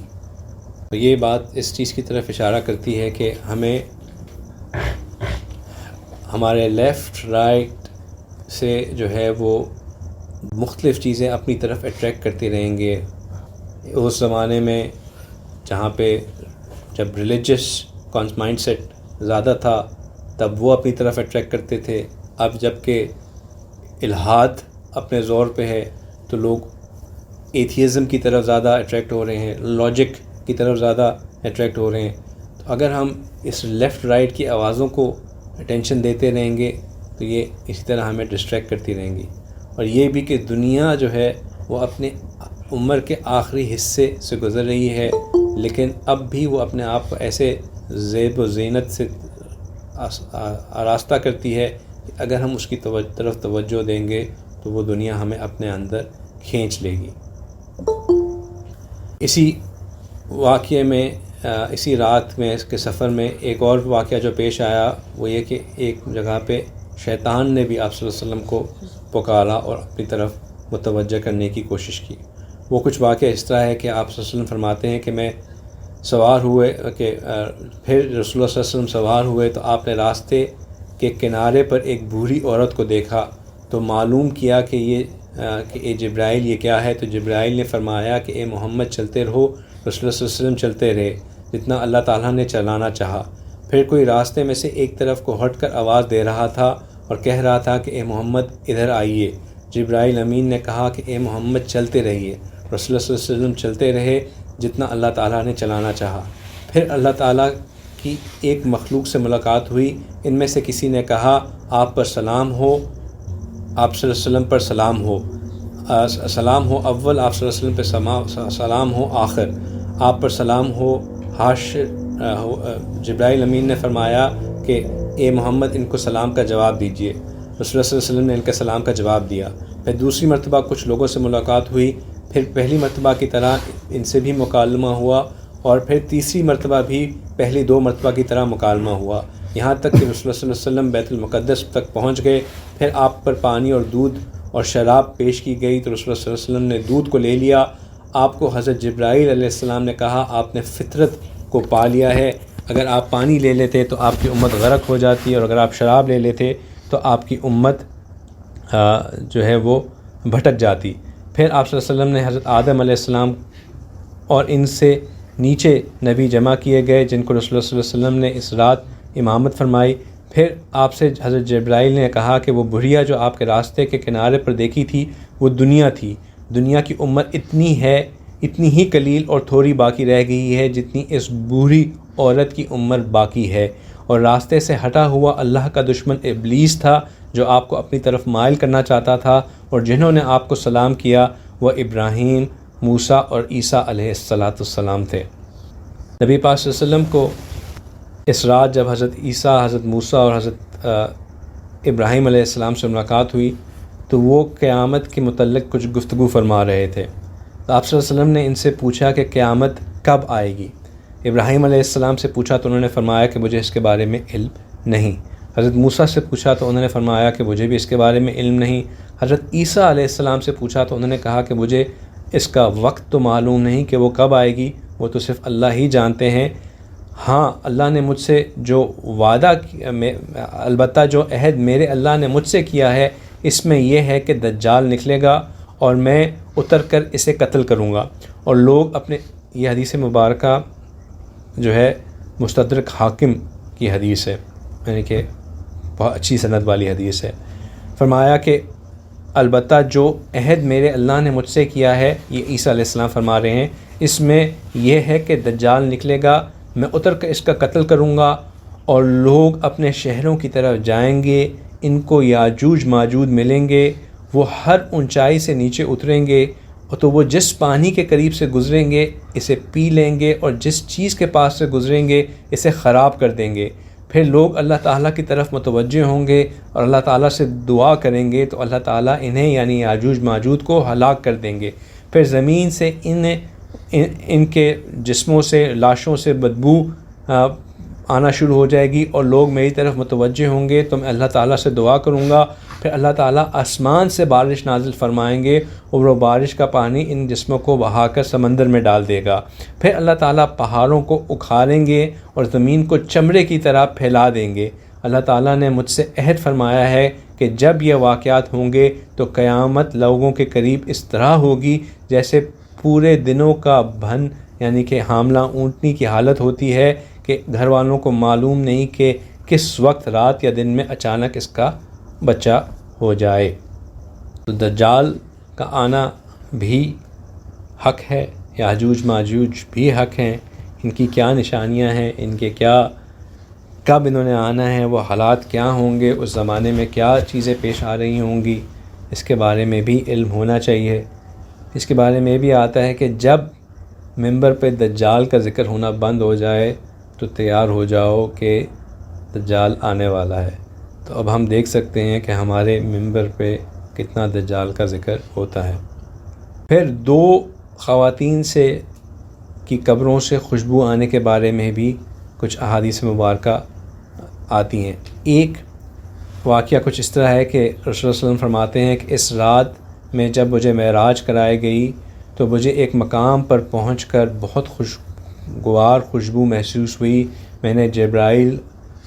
تو یہ بات اس چیز کی طرف اشارہ کرتی ہے کہ ہمیں ہمارے لیفٹ رائٹ سے جو ہے وہ مختلف چیزیں اپنی طرف اٹریکٹ کرتی رہیں گے۔ اس زمانے میں جب ریلیجس مائنڈ سیٹ زیادہ تھا تب وہ اپنی طرف اٹریکٹ کرتے تھے، اب جب کہ الحاد اپنے زور پہ ہے تو لوگ ایتھیزم کی طرف زیادہ اٹریکٹ ہو رہے ہیں، لاجک کی طرف زیادہ اٹریکٹ ہو رہے ہیں۔ تو اگر ہم اس لیفٹ رائٹ کی آوازوں کو اٹینشن دیتے رہیں گے تو یہ اسی طرح ہمیں ڈسٹریکٹ کرتی رہیں گی، اور یہ بھی کہ دنیا جو ہے وہ اپنے عمر کے آخری حصے سے گزر رہی ہے، لیکن اب بھی وہ اپنے آپ کو ایسے زیب و زینت سے آراستہ کرتی ہے کہ اگر ہم اس کی طرف توجہ دیں گے تو وہ دنیا ہمیں اپنے اندر کھینچ لے گی۔ اسی واقعے میں اسی رات میں اس کے سفر میں ایک اور واقعہ جو پیش آیا وہ یہ کہ ایک جگہ پہ شیطان نے بھی آپ صلی اللہ علیہ وسلم کو پکارا اور اپنی طرف متوجہ کرنے کی کوشش کی۔ وہ کچھ واقعہ اس طرح ہے کہ آپ صلی اللہ علیہ وسلم فرماتے ہیں کہ میں سوار ہوئے کہ پھر رسول اللہ صلی اللہ علیہ وسلم سوار ہوئے تو آپ نے راستے کے کنارے پر ایک بوڑھی عورت کو دیکھا، تو معلوم کیا کہ اے جبرائیل یہ کیا ہے؟ تو جبرائیل نے فرمایا کہ اے محمد چلتے رہو۔ رسول اللہ صلی اللہ علیہ وسلم چلتے رہے جتنا اللہ تعالیٰ نے چلانا چاہا۔ پھر کوئی راستے میں سے ایک طرف کو ہٹ کر آواز دے رہا تھا اور کہہ رہا تھا کہ اے محمد ادھر آئیے۔ جبرائیل امین نے کہا کہ اے محمد چلتے رہیے۔ رسول اللہ صلی اللہ علیہ وسلم چلتے رہے جتنا اللہ تعالیٰ نے چلانا چاہا۔ پھر اللہ تعالیٰ کی ایک مخلوق سے ملاقات ہوئی، ان میں سے کسی نے کہا آپ پر سلام ہو، آپ صلی اللہ علیہ وسلم پر سلام ہو، سلام ہو اول، آپ صلی اللہ علیہ وسلم پہ سلام ہو آخر، آپ پر سلام ہو حاشر۔ جبرائیل امین نے فرمایا کہ اے محمد ان کو سلام کا جواب دیجیے۔ رسول اللہ صلی اللہ علیہ وسلم نے ان کے سلام کا جواب دیا۔ پھر دوسری مرتبہ کچھ لوگوں سے ملاقات ہوئی، پھر پہلی مرتبہ کی طرح ان سے بھی مکالمہ ہوا، اور پھر تیسری مرتبہ بھی پہلی 2 مرتبہ کی طرح مکالمہ ہوا، یہاں تک کہ رسول اللہ صلی اللہ علیہ وسلم بیت المقدس تک پہنچ گئے۔ پھر آپ پر پانی اور دودھ اور شراب پیش کی گئی تو رسول اللہ صلی اللہ علیہ وسلم نے دودھ کو لے لیا۔ آپ کو حضرت جبرائیل علیہ السلام نے کہا آپ نے فطرت کو پا لیا ہے، اگر آپ پانی لے لیتے تو آپ کی امت غرق ہو جاتی، اور اگر آپ شراب لے لیتے تو آپ کی امت جو ہے وہ بھٹک جاتی۔ پھر آپ صلی اللہ علیہ وسلم نے حضرت آدم علیہ السلام اور ان سے نیچے نبی جمع کیے گئے جن کو رسول اللہ صلی اللہ علیہ وسلم نے اس رات امامت فرمائی۔ پھر آپ سے حضرت جبرائیل نے کہا کہ وہ بڑھیا جو آپ کے راستے کے کنارے پر دیکھی تھی وہ دنیا تھی، دنیا کی امت اتنی ہے، اتنی ہی قلیل اور تھوڑی باقی رہ گئی ہے جتنی اس بوڑھی عورت کی عمر باقی ہے، اور راستے سے ہٹا ہوا اللہ کا دشمن ابلیس تھا جو آپ کو اپنی طرف مائل کرنا چاہتا تھا، اور جنہوں نے آپ کو سلام کیا وہ ابراہیم، موسیٰ اور عیسیٰ علیہ السلام تھے۔ نبی پاک صلی اللہ علیہ وسلم کو اس رات جب حضرت عیسیٰ، حضرت موسیٰ اور حضرت ابراہیم علیہ السلام سے ملاقات ہوئی تو وہ قیامت کے متعلق کچھ گفتگو فرما رہے تھے۔ تو آپ صلی اللہ علیہ وسلم نے ان سے پوچھا کہ قیامت کب آئے گی؟ ابراہیم علیہ السلام سے پوچھا تو انہوں نے فرمایا کہ مجھے اس کے بارے میں علم نہیں۔ حضرت موسیٰ سے پوچھا تو انہوں نے فرمایا کہ مجھے بھی اس کے بارے میں علم نہیں۔ حضرت عیسیٰ علیہ السلام سے پوچھا تو انہوں نے کہا کہ مجھے اس کا وقت تو معلوم نہیں کہ وہ کب آئے گی، وہ تو صرف اللہ ہی جانتے ہیں۔ ہاں، اللہ نے مجھ سے جو وعدہ البتہ جو عہد میرے اللہ نے مجھ سے کیا ہے اس میں یہ ہے کہ دجال نکلے گا اور میں اتر کر اسے قتل کروں گا، اور لوگ اپنے، یہ حدیث مبارکہ جو ہے مستدرک حاکم کی حدیث ہے، یعنی کہ بہت اچھی سند والی حدیث ہے۔ فرمایا کہ البتہ جو عہد میرے اللہ نے مجھ سے کیا ہے، یہ عیسیٰ علیہ السلام فرما رہے ہیں، اس میں یہ ہے کہ دجال نکلے گا، میں اتر کر اس کا قتل کروں گا، اور لوگ اپنے شہروں کی طرف جائیں گے، ان کو یاجوج ماجوج ملیں گے، وہ ہر اونچائی سے نیچے اتریں گے، تو وہ جس پانی کے قریب سے گزریں گے اسے پی لیں گے، اور جس چیز کے پاس سے گزریں گے اسے خراب کر دیں گے۔ پھر لوگ اللہ تعالیٰ کی طرف متوجہ ہوں گے اور اللہ تعالیٰ سے دعا کریں گے تو اللہ تعالیٰ انہیں یعنی یاجوج ماجوج کو ہلاک کر دیں گے۔ پھر زمین سے ان کے جسموں سے، لاشوں سے بدبو آنا شروع ہو جائے گی، اور لوگ میری طرف متوجہ ہوں گے تو میں اللہ تعالیٰ سے دعا کروں گا، پھر اللہ تعالیٰ آسمان سے بارش نازل فرمائیں گے اور وہ بارش کا پانی ان جسموں کو بہا کر سمندر میں ڈال دے گا۔ پھر اللہ تعالیٰ پہاڑوں کو اکھاڑیں گے اور زمین کو چمڑے کی طرح پھیلا دیں گے۔ اللہ تعالیٰ نے مجھ سے عہد فرمایا ہے کہ جب یہ واقعات ہوں گے تو قیامت لوگوں کے قریب اس طرح ہوگی جیسے پورے دنوں کا بھن، یعنی کہ حاملہ اونٹنی کی حالت ہوتی ہے کہ گھر والوں کو معلوم نہیں کہ کس وقت رات یا دن میں اچانک اس کا بچہ ہو جائے۔ تو دجال کا آنا بھی حق ہے، یاجوج ماجوج بھی حق ہیں، ان کی کیا نشانیاں ہیں، ان کے کیا، کب انہوں نے آنا ہے، وہ حالات کیا ہوں گے، اس زمانے میں کیا چیزیں پیش آ رہی ہوں گی، اس کے بارے میں بھی علم ہونا چاہیے۔ اس کے بارے میں بھی آتا ہے کہ جب منبر پہ دجال کا ذکر ہونا بند ہو جائے تو تیار ہو جاؤ کہ دجال آنے والا ہے۔ تو اب ہم دیکھ سکتے ہیں کہ ہمارے منبر پہ کتنا دجال کا ذکر ہوتا ہے۔ پھر 2 خواتین سے کی قبروں سے خوشبو آنے کے بارے میں بھی کچھ احادیث مبارکہ آتی ہیں۔ ایک واقعہ کچھ اس طرح ہے کہ رسول اللہ صلی اللہ علیہ وسلم فرماتے ہیں کہ اس رات میں جب مجھے معراج کرائی گئی تو مجھے ایک مقام پر پہنچ کر بہت خوشگوار خوشبو محسوس ہوئی۔ میں نے جبرائیل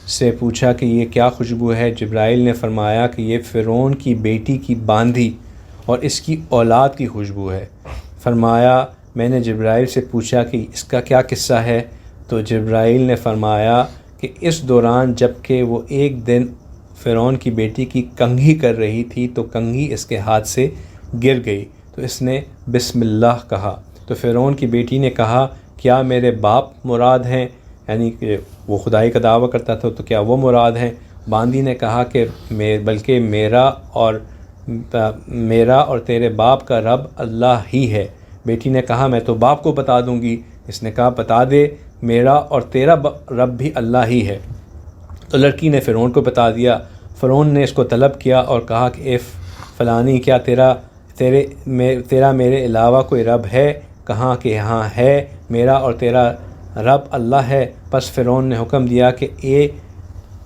سے پوچھا کہ یہ کیا خوشبو ہے؟ جبرائیل نے فرمایا کہ یہ فرعون کی بیٹی کی باندھی اور اس کی اولاد کی خوشبو ہے۔ فرمایا میں نے جبرائیل سے پوچھا کہ اس کا کیا قصہ ہے؟ تو جبرائیل نے فرمایا کہ اس دوران جب کہ وہ ایک دن فرعون کی بیٹی کی کنگھی کر رہی تھی تو کنگھی اس کے ہاتھ سے گر گئی تو اس نے بسم اللہ کہا تو فرعون کی بیٹی نے کہا کیا میرے باپ مراد ہیں؟ یعنی کہ وہ خدائی کا دعویٰ کرتا تھا تو کیا وہ مراد ہیں؟ باندی نے کہا کہ بلکہ میرا اور تیرے باپ کا رب اللہ ہی ہے۔ بیٹی نے کہا میں تو باپ کو بتا دوں گی۔ اس نے کہا بتا دے، میرا اور تیرا رب بھی اللہ ہی ہے۔ تو لڑکی نے فرعون کو بتا دیا۔ فرعون نے اس کو طلب کیا اور کہا کہ اے فلانی، کیا تیرا تیرا میرے علاوہ کوئی رب ہے؟ کہاں کہ ہاں ہے، میرا اور تیرا رب اللہ ہے۔ پس فرعون نے حکم دیا کہ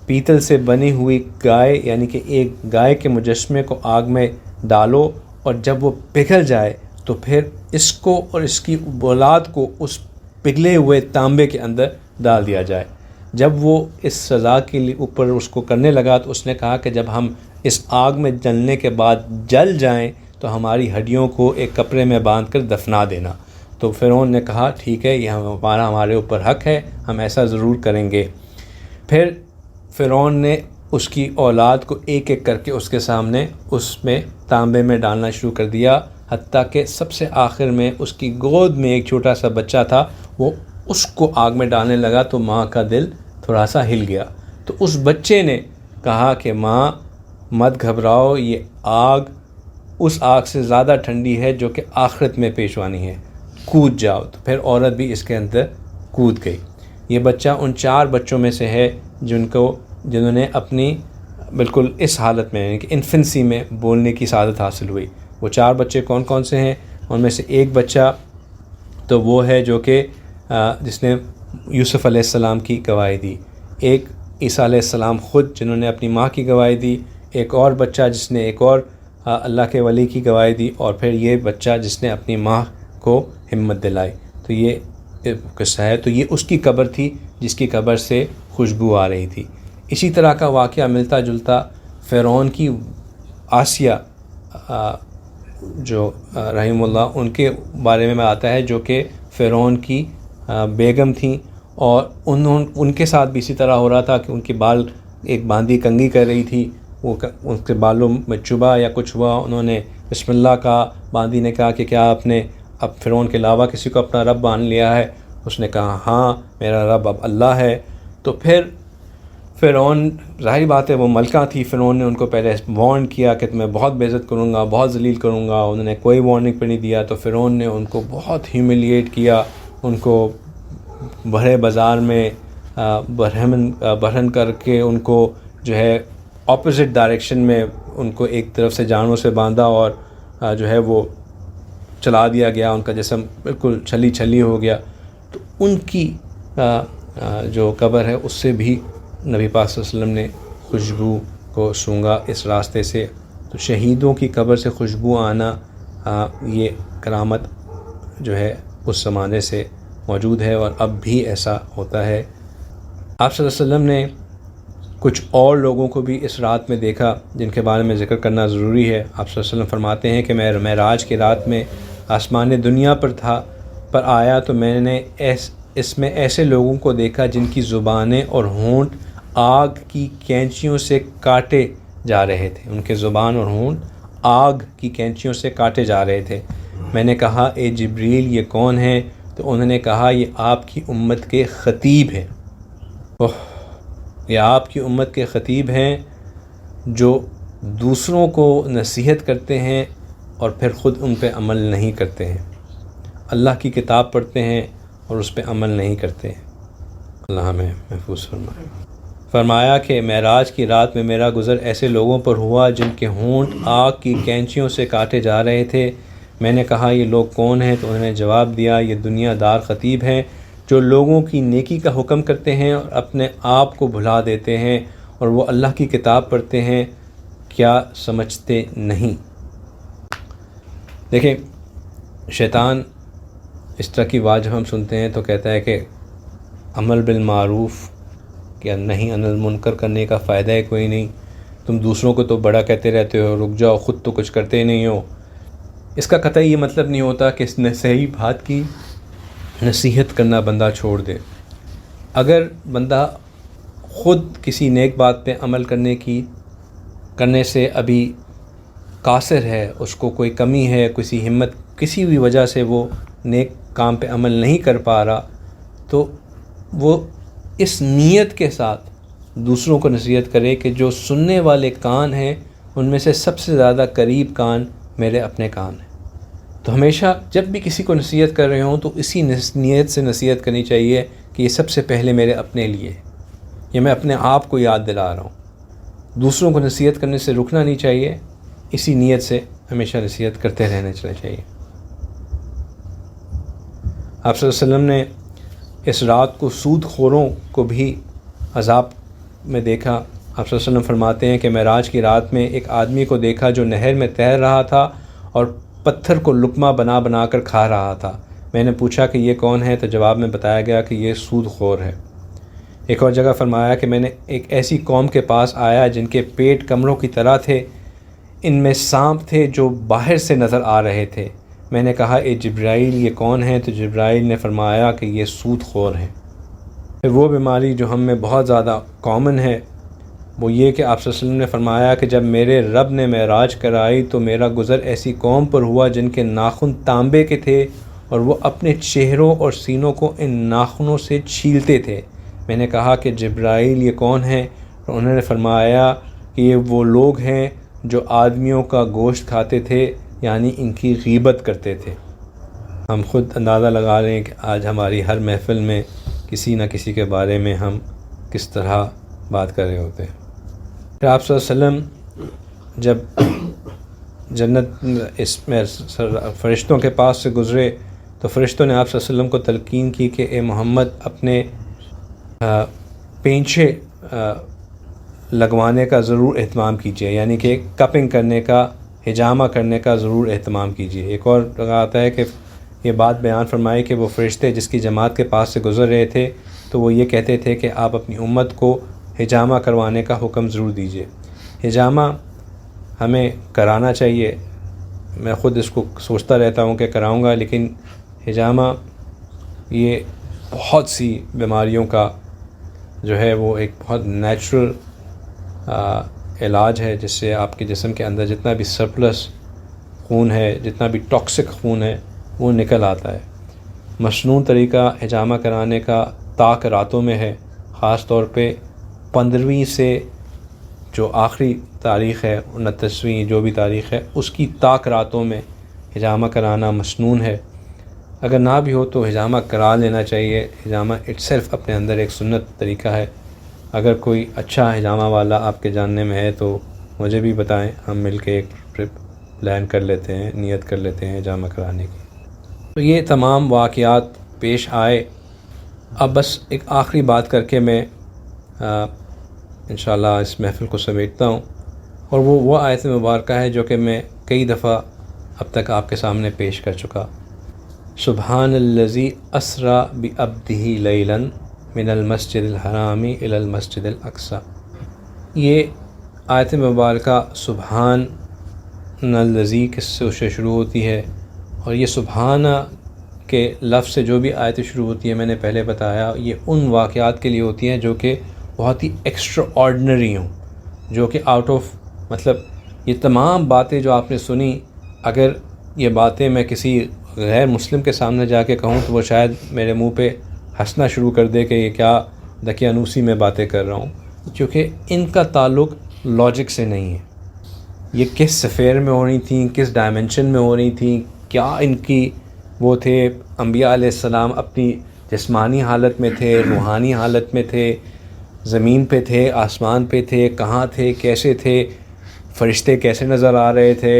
پیتل سے بنی ہوئی گائے یعنی کہ ایک گائے کے مجسمے کو آگ میں ڈالو، اور جب وہ پگھل جائے تو پھر اس کو اور اس کی اولاد کو اس پگھلے ہوئے تانبے کے اندر ڈال دیا جائے۔ جب وہ اس سزا کے لیے اوپر اس کو کرنے لگا تو اس نے کہا کہ جب ہم اس آگ میں جلنے کے بعد جل جائیں تو ہماری ہڈیوں کو ایک کپڑے میں باندھ کر دفنا دینا۔ تو فرعون نے کہا ٹھیک ہے، یہ ہمارے اوپر حق ہے، ہم ایسا ضرور کریں گے۔ پھر فرعون نے اس کی اولاد کو ایک ایک کر کے اس کے سامنے اس میں تانبے میں ڈالنا شروع کر دیا، حتیٰ کہ سب سے آخر میں اس کی گود میں ایک چھوٹا سا بچہ تھا، وہ اس کو آگ میں ڈالنے لگا تو ماں کا دل تھوڑا سا ہل گیا۔ تو اس بچے نے کہا کہ ماں مت گھبراؤ، یہ آگ اس آگ سے زیادہ ٹھنڈی ہے جو کہ آخرت میں پیشوانی ہے، کود جاؤ۔ تو پھر عورت بھی اس کے اندر کود گئی۔ یہ بچہ ان 4 بچوں میں سے ہے جنہوں نے اپنی بالکل اس حالت میں یعنی کہ انفنسی میں بولنے کی سعادت حاصل ہوئی۔ وہ 4 بچے کون کون سے ہیں؟ ان میں سے ایک بچہ تو وہ ہے جو کہ جس نے یوسف علیہ السلام کی گواہی دی، ایک عیسیٰ علیہ السلام خود جنہوں نے اپنی ماں کی گواہی دی، ایک اور بچہ جس نے ایک اور اللہ کے ولی کی گواہی دی، اور پھر یہ بچہ جس نے اپنی ماں کو ہمت دلائی۔ تو یہ قصہ ہے۔ تو یہ اس کی قبر تھی جس کی قبر سے خوشبو آ رہی تھی۔ اسی طرح کا واقعہ ملتا جلتا فرعون کی آسیہ جو رحم اللہ ان کے بارے میں آتا ہے، جو کہ فرعون کی بیگم تھیں، اور ان کے ساتھ بھی اسی طرح ہو رہا تھا کہ ان کے بال ایک باندی کنگھی کر رہی تھی، وہ ان کے بالوں میں چبھا یا کچھ ہوا، انہوں نے بسم اللہ کہا، باندی نے کہا کہ کیا آپ نے اب فرعون کے علاوہ کسی کو اپنا رب مان لیا ہے؟ اس نے کہا ہاں میرا رب اب اللہ ہے۔ تو پھر فرعون، ظاہر بات ہے وہ ملکہ تھی، فرعون نے ان کو پہلے وارن کیا کہ تمہیں بہت بے عزت کروں گا، بہت ذلیل کروں گا، انہوں نے کوئی وارننگ پہ نہیں دیا۔ تو فرعون نے ان کو بہت ہیوملیٹ کیا، ان کو بھرے بازار میں برہن کر کے ان کو جو ہے اپوزٹ ڈائریکشن میں ان کو ایک طرف سے جانوں سے باندھا، اور جو ہے وہ چلا دیا گیا، ان کا جسم بالکل چھلی چھلی ہو گیا۔ تو ان کی جو قبر ہے اس سے بھی نبی پاک صلی اللہ علیہ وسلم نے خوشبو کو سونگھا اس راستے سے۔ تو شہیدوں کی قبر سے خوشبو آنا یہ کرامت جو ہے اس زمانے سے موجود ہے، اور اب بھی ایسا ہوتا ہے۔ آپ صلی اللہ علیہ وسلم نے کچھ اور لوگوں کو بھی اس رات میں دیکھا جن کے بارے میں ذکر کرنا ضروری ہے۔ آپ صلی اللہ علیہ وسلم فرماتے ہیں کہ میں معراج کی رات میں آسمان دنیا پر آیا تو میں نے اس میں ایسے لوگوں کو دیکھا جن کی زبانیں اور ہونٹ آگ کی کینچیوں سے کاٹے جا رہے تھے، ان کے زبان اور ہونٹ آگ کی کینچیوں سے کاٹے جا رہے تھے۔ میں نے کہا اے جبریل یہ کون ہیں؟ تو انہوں نے کہا یہ آپ کی امت کے خطیب ہیں۔ یہ آپ کی امت کے خطیب ہیں جو دوسروں کو نصیحت کرتے ہیں اور پھر خود ان پہ عمل نہیں کرتے ہیں، اللہ کی کتاب پڑھتے ہیں اور اس پہ عمل نہیں کرتے ہیں۔ اللہ ہمیں محفوظ فرمائے۔ فرمایا کہ معراج کی رات میں میرا گزر ایسے لوگوں پر ہوا جن کے ہونٹ آگ کی کینچیوں سے کاٹے جا رہے تھے۔ میں نے کہا یہ لوگ کون ہیں؟ تو انہوں نے جواب دیا یہ دنیا دار خطیب ہیں جو لوگوں کی نیکی کا حکم کرتے ہیں اور اپنے آپ کو بھلا دیتے ہیں، اور وہ اللہ کی کتاب پڑھتے ہیں، کیا سمجھتے نہیں؟ دیکھیں شیطان اس طرح کی بات جب ہم سنتے ہیں تو کہتا ہے کہ عمل بالمعروف یا نہیں عن المنکر کرنے کا فائدہ ہے کوئی نہیں، تم دوسروں کو تو بڑا کہتے رہتے ہو، رک جاؤ خود تو کچھ کرتے ہی نہیں ہو۔ اس کا قطعی یہ مطلب نہیں ہوتا کہ اس نے صحیح بات کی نصیحت کرنا بندہ چھوڑ دے۔ اگر بندہ خود کسی نیک بات پہ عمل کرنے سے ابھی قاصر ہے، اس کو کوئی کمی ہے، کسی ہمت کسی بھی وجہ سے وہ نیک کام پہ عمل نہیں کر پا رہا، تو وہ اس نیت کے ساتھ دوسروں کو نصیحت کرے کہ جو سننے والے کان ہیں ان میں سے سب سے زیادہ قریب کان میرے اپنے کان ہیں۔ تو ہمیشہ جب بھی کسی کو نصیحت کر رہے ہوں تو اسی نیت سے نصیحت کرنی چاہیے کہ یہ سب سے پہلے میرے اپنے لیے، یہ میں اپنے آپ کو یاد دلا رہا ہوں۔ دوسروں کو نصیحت کرنے سے رکنا نہیں چاہیے، اسی نیت سے ہمیشہ نصیحت کرتے رہنا چاہیے۔ آپ صلی اللہ علیہ وسلم نے اس رات کو سود خوروں کو بھی عذاب میں دیکھا۔ آپ صلی اللہ علیہ وسلم فرماتے ہیں کہ معراج کی رات میں ایک آدمی کو دیکھا جو نہر میں تیر رہا تھا اور پتھر کو لقمہ بنا بنا کر کھا رہا تھا۔ میں نے پوچھا کہ یہ کون ہے، تو جواب میں بتایا گیا کہ یہ سود خور ہے۔ ایک اور جگہ فرمایا کہ میں نے ایک ایسی قوم کے پاس آیا جن کے پیٹ کمروں کی طرح تھے، ان میں سانپ تھے جو باہر سے نظر آ رہے تھے۔ میں نے کہا اے جبرائیل یہ کون ہے، تو جبرائیل نے فرمایا کہ یہ سود خور ہیں۔ پھر وہ بیماری جو ہم میں بہت زیادہ کامن ہے وہ یہ کہ آپ صلی اللہ علیہ وسلم نے فرمایا کہ جب میرے رب نے معراج کرائی تو میرا گزر ایسی قوم پر ہوا جن کے ناخن تانبے کے تھے اور وہ اپنے چہروں اور سینوں کو ان ناخنوں سے چھیلتے تھے۔ میں نے کہا کہ جبرائیل یہ کون ہے، اور انہوں نے فرمایا کہ یہ وہ لوگ ہیں جو آدمیوں کا گوشت کھاتے تھے، یعنی ان کی غیبت کرتے تھے۔ ہم خود اندازہ لگا لیں کہ آج ہماری ہر محفل میں کسی نہ کسی کے بارے میں ہم کس طرح بات کر رہے ہوتے ہیں۔ پھر آپ صلی اللہ علیہ وسلم جب جنت اس میں فرشتوں کے پاس سے گزرے تو فرشتوں نے آپ صلی اللہ علیہ وسلم کو تلقین کی کہ اے محمد اپنے پینچھے لگوانے کا ضرور اہتمام کیجیے، یعنی کہ کپنگ کرنے کا، حجامہ کرنے کا ضرور اہتمام کیجیے۔ ایک اور جگہ آتا ہے کہ یہ بات بیان فرمائی کہ وہ فرشتے جس کی جماعت کے پاس سے گزر رہے تھے تو وہ یہ کہتے تھے کہ آپ اپنی امت کو حجامہ کروانے کا حکم ضرور دیجیے۔ حجامہ ہمیں کرانا چاہیے، میں خود اس کو سوچتا رہتا ہوں کہ کراؤں گا، لیکن حجامہ یہ بہت سی بیماریوں کا جو ہے وہ ایک بہت نیچرل علاج ہے، جس سے آپ کے جسم کے اندر جتنا بھی سرپلس خون ہے، جتنا بھی ٹاکسک خون ہے وہ نکل آتا ہے۔ مصنوع طریقہ حجامہ کرانے کا طاق راتوں میں ہے، خاص طور پہ 15ویں سے جو آخری تاریخ ہے 29ویں جو بھی تاریخ ہے اس کی طاق راتوں میں حجامہ کرانا مسنون ہے۔ اگر نہ بھی ہو تو حجامہ کرا لینا چاہیے۔ حجامہ اٹسیلف اپنے اندر ایک سنت طریقہ ہے۔ اگر کوئی اچھا حجامہ والا آپ کے جاننے میں ہے تو مجھے بھی بتائیں، ہم مل کے ایک ٹرپ پلان کر لیتے ہیں، نیت کر لیتے ہیں حجامہ کرانے کی۔ تو یہ تمام واقعات پیش آئے۔ اب بس ایک آخری بات کر کے میں انشاءاللہ اس محفل کو سمیٹتا ہوں، اور وہ آیت مبارکہ ہے جو کہ میں کئی دفعہ اب تک آپ کے سامنے پیش کر چکا۔ سبحان الذی اسری بعبدہ لیلا من المسجد الحرام الی المسجد الاقصی۔ یہ آیت مبارکہ سبحان الذی کس سے شروع ہوتی ہے، اور یہ سبحان کے لفظ سے جو بھی آیتیں شروع ہوتی ہیں میں نے پہلے بتایا یہ ان واقعات کے لیے ہوتی ہیں جو کہ بہت ہی ایکسٹرا آرڈنری ہوں، جو کہ آؤٹ آف مطلب یہ تمام باتیں جو آپ نے سنی، اگر یہ باتیں میں کسی غیر مسلم کے سامنے جا کے کہوں تو وہ شاید میرے منہ پہ ہنسنا شروع کر دے کہ یہ کیا دقیانوسی میں باتیں کر رہا ہوں، کیونکہ ان کا تعلق لاجک سے نہیں ہے۔ یہ کس سفیر میں ہو رہی تھیں، کس ڈائمنشن میں ہو رہی تھیں، کیا ان کی وہ تھے، انبیاء علیہ السلام اپنی جسمانی حالت میں تھے، روحانی حالت میں تھے، زمین پہ تھے، آسمان پہ تھے، کہاں تھے، کیسے تھے، فرشتے کیسے نظر آ رہے تھے،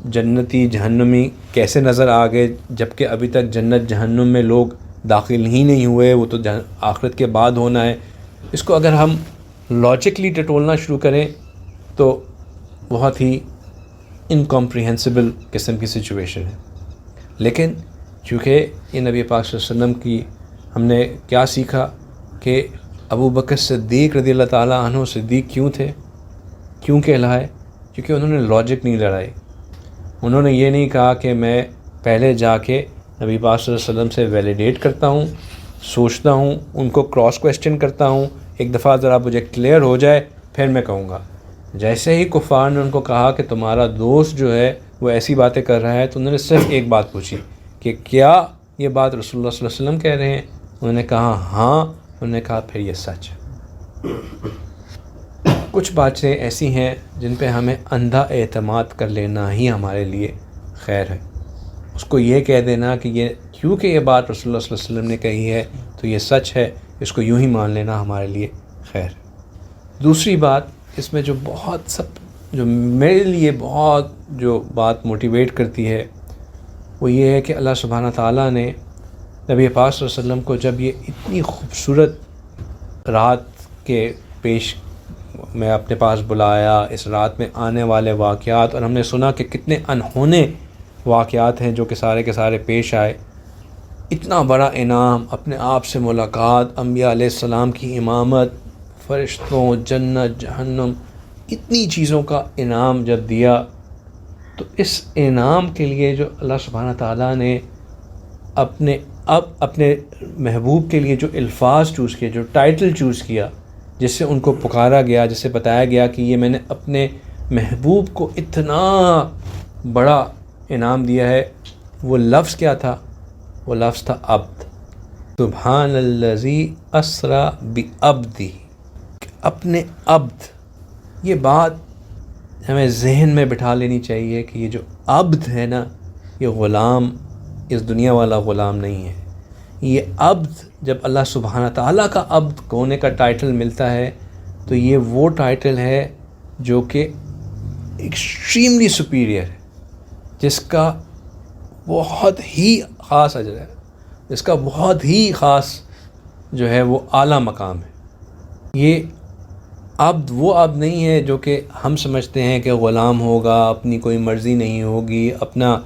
جنتی جہنمی کیسے نظر آ گئے، جبکہ ابھی تک جنت جہنم میں لوگ داخل ہی نہیں ہوئے، وہ تو آخرت کے بعد ہونا ہے۔ اس کو اگر ہم لاجکلی ٹٹولنا شروع کریں تو بہت ہی انکمپریہنسبل قسم کی سچویشن ہے۔ لیکن چونکہ یہ نبی پاک صلی اللہ علیہ وسلم کی ہم نے کیا سیکھا کہ ابو بکر صدیق رضی اللہ تعالیٰ عنہ صدیق کیوں تھے، کیوں کہلائے؟ کیونکہ انہوں نے لاجک نہیں لڑائی۔ انہوں نے یہ نہیں کہا کہ میں پہلے جا کے نبی پاک صلی اللہ علیہ وسلم سے ویلیڈیٹ کرتا ہوں، سوچتا ہوں، ان کو کراس کویسچن کرتا ہوں، ایک دفعہ ذرا مجھے کلیئر ہو جائے پھر میں کہوں گا۔ جیسے ہی کفار نے ان کو کہا کہ تمہارا دوست جو ہے وہ ایسی باتیں کر رہا ہے تو انہوں نے صرف ایک بات پوچھی کہ کیا یہ بات رسول اللہ صلی اللہ علیہ وسلم کہہ رہے ہیں؟ انہوں نے کہا ہاں، انہوں نے کہا پھر یہ سچ ہے۔ کچھ باتیں ایسی ہیں جن پہ ہمیں اندھا اعتماد کر لینا ہی ہمارے لیے خیر ہے۔ اس کو یہ کہہ دینا کہ یہ کیونکہ یہ بات رسول اللہ صلی اللہ علیہ وسلم نے کہی ہے تو یہ سچ ہے، اس کو یوں ہی مان لینا ہمارے لیے خیر ہے۔ دوسری بات اس میں جو بہت جو میرے لیے بہت جو بات موٹیویٹ کرتی ہے وہ یہ ہے کہ اللہ سبحانہ تعالیٰ نے نبی پاک صلی اللہ علیہ وسلم کو جب یہ اتنی خوبصورت رات کے پیش میں اپنے پاس بلایا، اس رات میں آنے والے واقعات، اور ہم نے سنا کہ کتنے انہونے واقعات ہیں جو کہ سارے کے سارے پیش آئے، اتنا بڑا انعام، اپنے آپ سے ملاقات، انبیاء علیہ السلام کی امامت، فرشتوں، جنت، جہنم، اتنی چیزوں کا انعام جب دیا، تو اس انعام کے لیے جو اللہ سبحانہ تعالیٰ نے اپنے محبوب کے لیے جو الفاظ چوز کیے، جو ٹائٹل چوز کیا، جس سے ان کو پکارا گیا، جس سے بتایا گیا کہ یہ میں نے اپنے محبوب کو اتنا بڑا انعام دیا ہے، وہ لفظ کیا تھا؟ وہ لفظ تھا عبد۔ سبحان الذی اسری بعبدہ، اپنے عبد۔ یہ بات ہمیں ذہن میں بٹھا لینی چاہیے کہ یہ جو عبد ہے نا، یہ غلام اس دنیا والا غلام نہیں ہے۔ یہ عبد، جب اللہ سبحانہ تعالیٰ کا عبد ہونے کا ٹائٹل ملتا ہے تو یہ وہ ٹائٹل ہے جو کہ ایکسٹریملی سپیریئر ہے، جس کا بہت ہی خاص اجر ہے، جس کا بہت ہی خاص جو ہے وہ اعلیٰ مقام ہے۔ یہ عبد وہ عبد نہیں ہے جو کہ ہم سمجھتے ہیں کہ غلام ہوگا، اپنی کوئی مرضی نہیں ہوگی، اپنا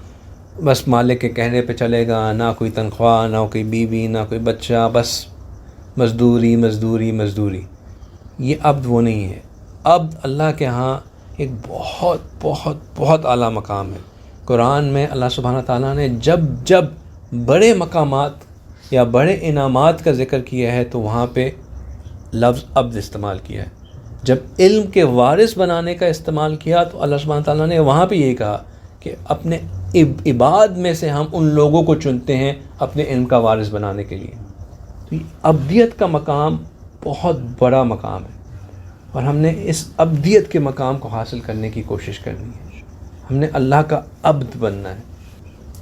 بس مالک کے کہنے پہ چلے گا، نہ کوئی تنخواہ، نہ کوئی بیوی، نہ کوئی بچہ، بس مزدوری مزدوری مزدوری۔ یہ عبد وہ نہیں ہے۔ عبد اللہ کے ہاں ایک بہت بہت بہت اعلیٰ مقام ہے۔ قرآن میں اللہ سبحانہ تعالیٰ نے جب بڑے مقامات یا بڑے انعامات کا ذکر کیا ہے تو وہاں پہ لفظ عبد استعمال کیا ہے۔ جب علم کے وارث بنانے کا استعمال کیا تو اللہ سبحانہ تعالیٰ نے وہاں پہ یہ کہا کہ اپنے عباد میں سے ہم ان لوگوں کو چنتے ہیں اپنے علم کا وارث بنانے کے لیے۔ تو یہ عبدیت کا مقام بہت بڑا مقام ہے، اور ہم نے اس عبدیت کے مقام کو حاصل کرنے کی کوشش کرنی ہے۔ ہم نے اللہ کا عبد بننا ہے،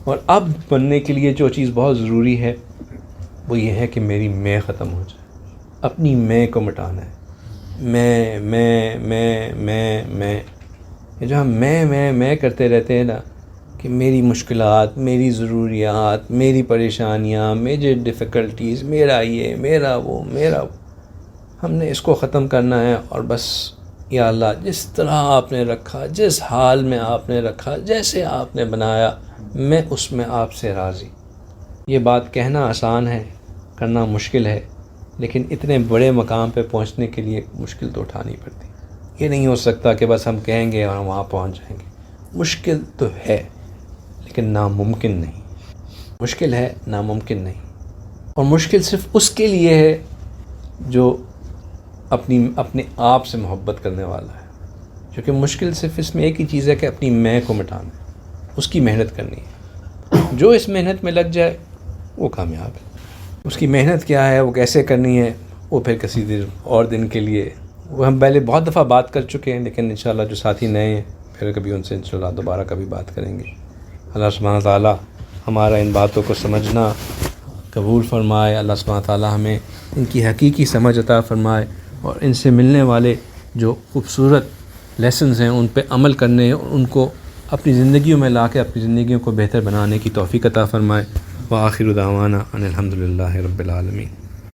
اور عبد بننے کے لیے جو چیز بہت ضروری ہے وہ یہ ہے کہ میری میں ختم ہو جائے، اپنی میں کو مٹانا ہے۔ میں یہ جو ہم میں کرتے رہتے ہیں نا، کہ میری مشکلات، میری ضروریات، میری پریشانیاں، میری ڈیفیکلٹیز، میرا یہ، میرا وہ، ہم نے اس کو ختم کرنا ہے، اور بس یا اللہ جس طرح آپ نے رکھا، جس حال میں آپ نے رکھا، جیسے آپ نے بنایا، میں اس میں آپ سے راضی۔ یہ بات کہنا آسان ہے، کرنا مشکل ہے، لیکن اتنے بڑے مقام پہ پہنچنے کے لیے مشکل تو اٹھانی پڑتی۔ یہ نہیں ہو سکتا کہ بس ہم کہیں گے اور ہم وہاں پہنچ جائیں گے۔ مشکل تو ہے لیکن ناممکن نہیں، مشکل ہے ناممکن نہیں۔ اور مشکل صرف اس کے لیے ہے جو اپنے آپ سے محبت کرنے والا ہے، کیونکہ مشکل صرف اس میں ایک ہی چیز ہے کہ اپنی میں کو مٹانا ہے، اس کی محنت کرنی ہے۔ جو اس محنت میں لگ جائے وہ کامیاب ہے۔ اس کی محنت کیا ہے، وہ کیسے کرنی ہے، وہ پھر کسی دن اور دن کے لیے، وہ ہم پہلے بہت دفعہ بات کر چکے ہیں، لیکن انشاءاللہ جو ساتھی نئے ہیں پھر کبھی ان سے انشاءاللہ دوبارہ کبھی بات کریں گے۔ اللہ سبحانہ تعالیٰ ہمارا ان باتوں کو سمجھنا قبول فرمائے۔ اللہ سبحانہ تعالیٰ ہمیں ان کی حقیقی سمجھ عطا فرمائے، اور ان سے ملنے والے جو خوبصورت لیسنز ہیں ان پہ عمل کرنے اور ان کو اپنی زندگیوں میں لا کے اپنی زندگیوں کو بہتر بنانے کی توفیق عطا فرمائے۔ وآخر دعوانا ان الحمد للہ رب العالمین۔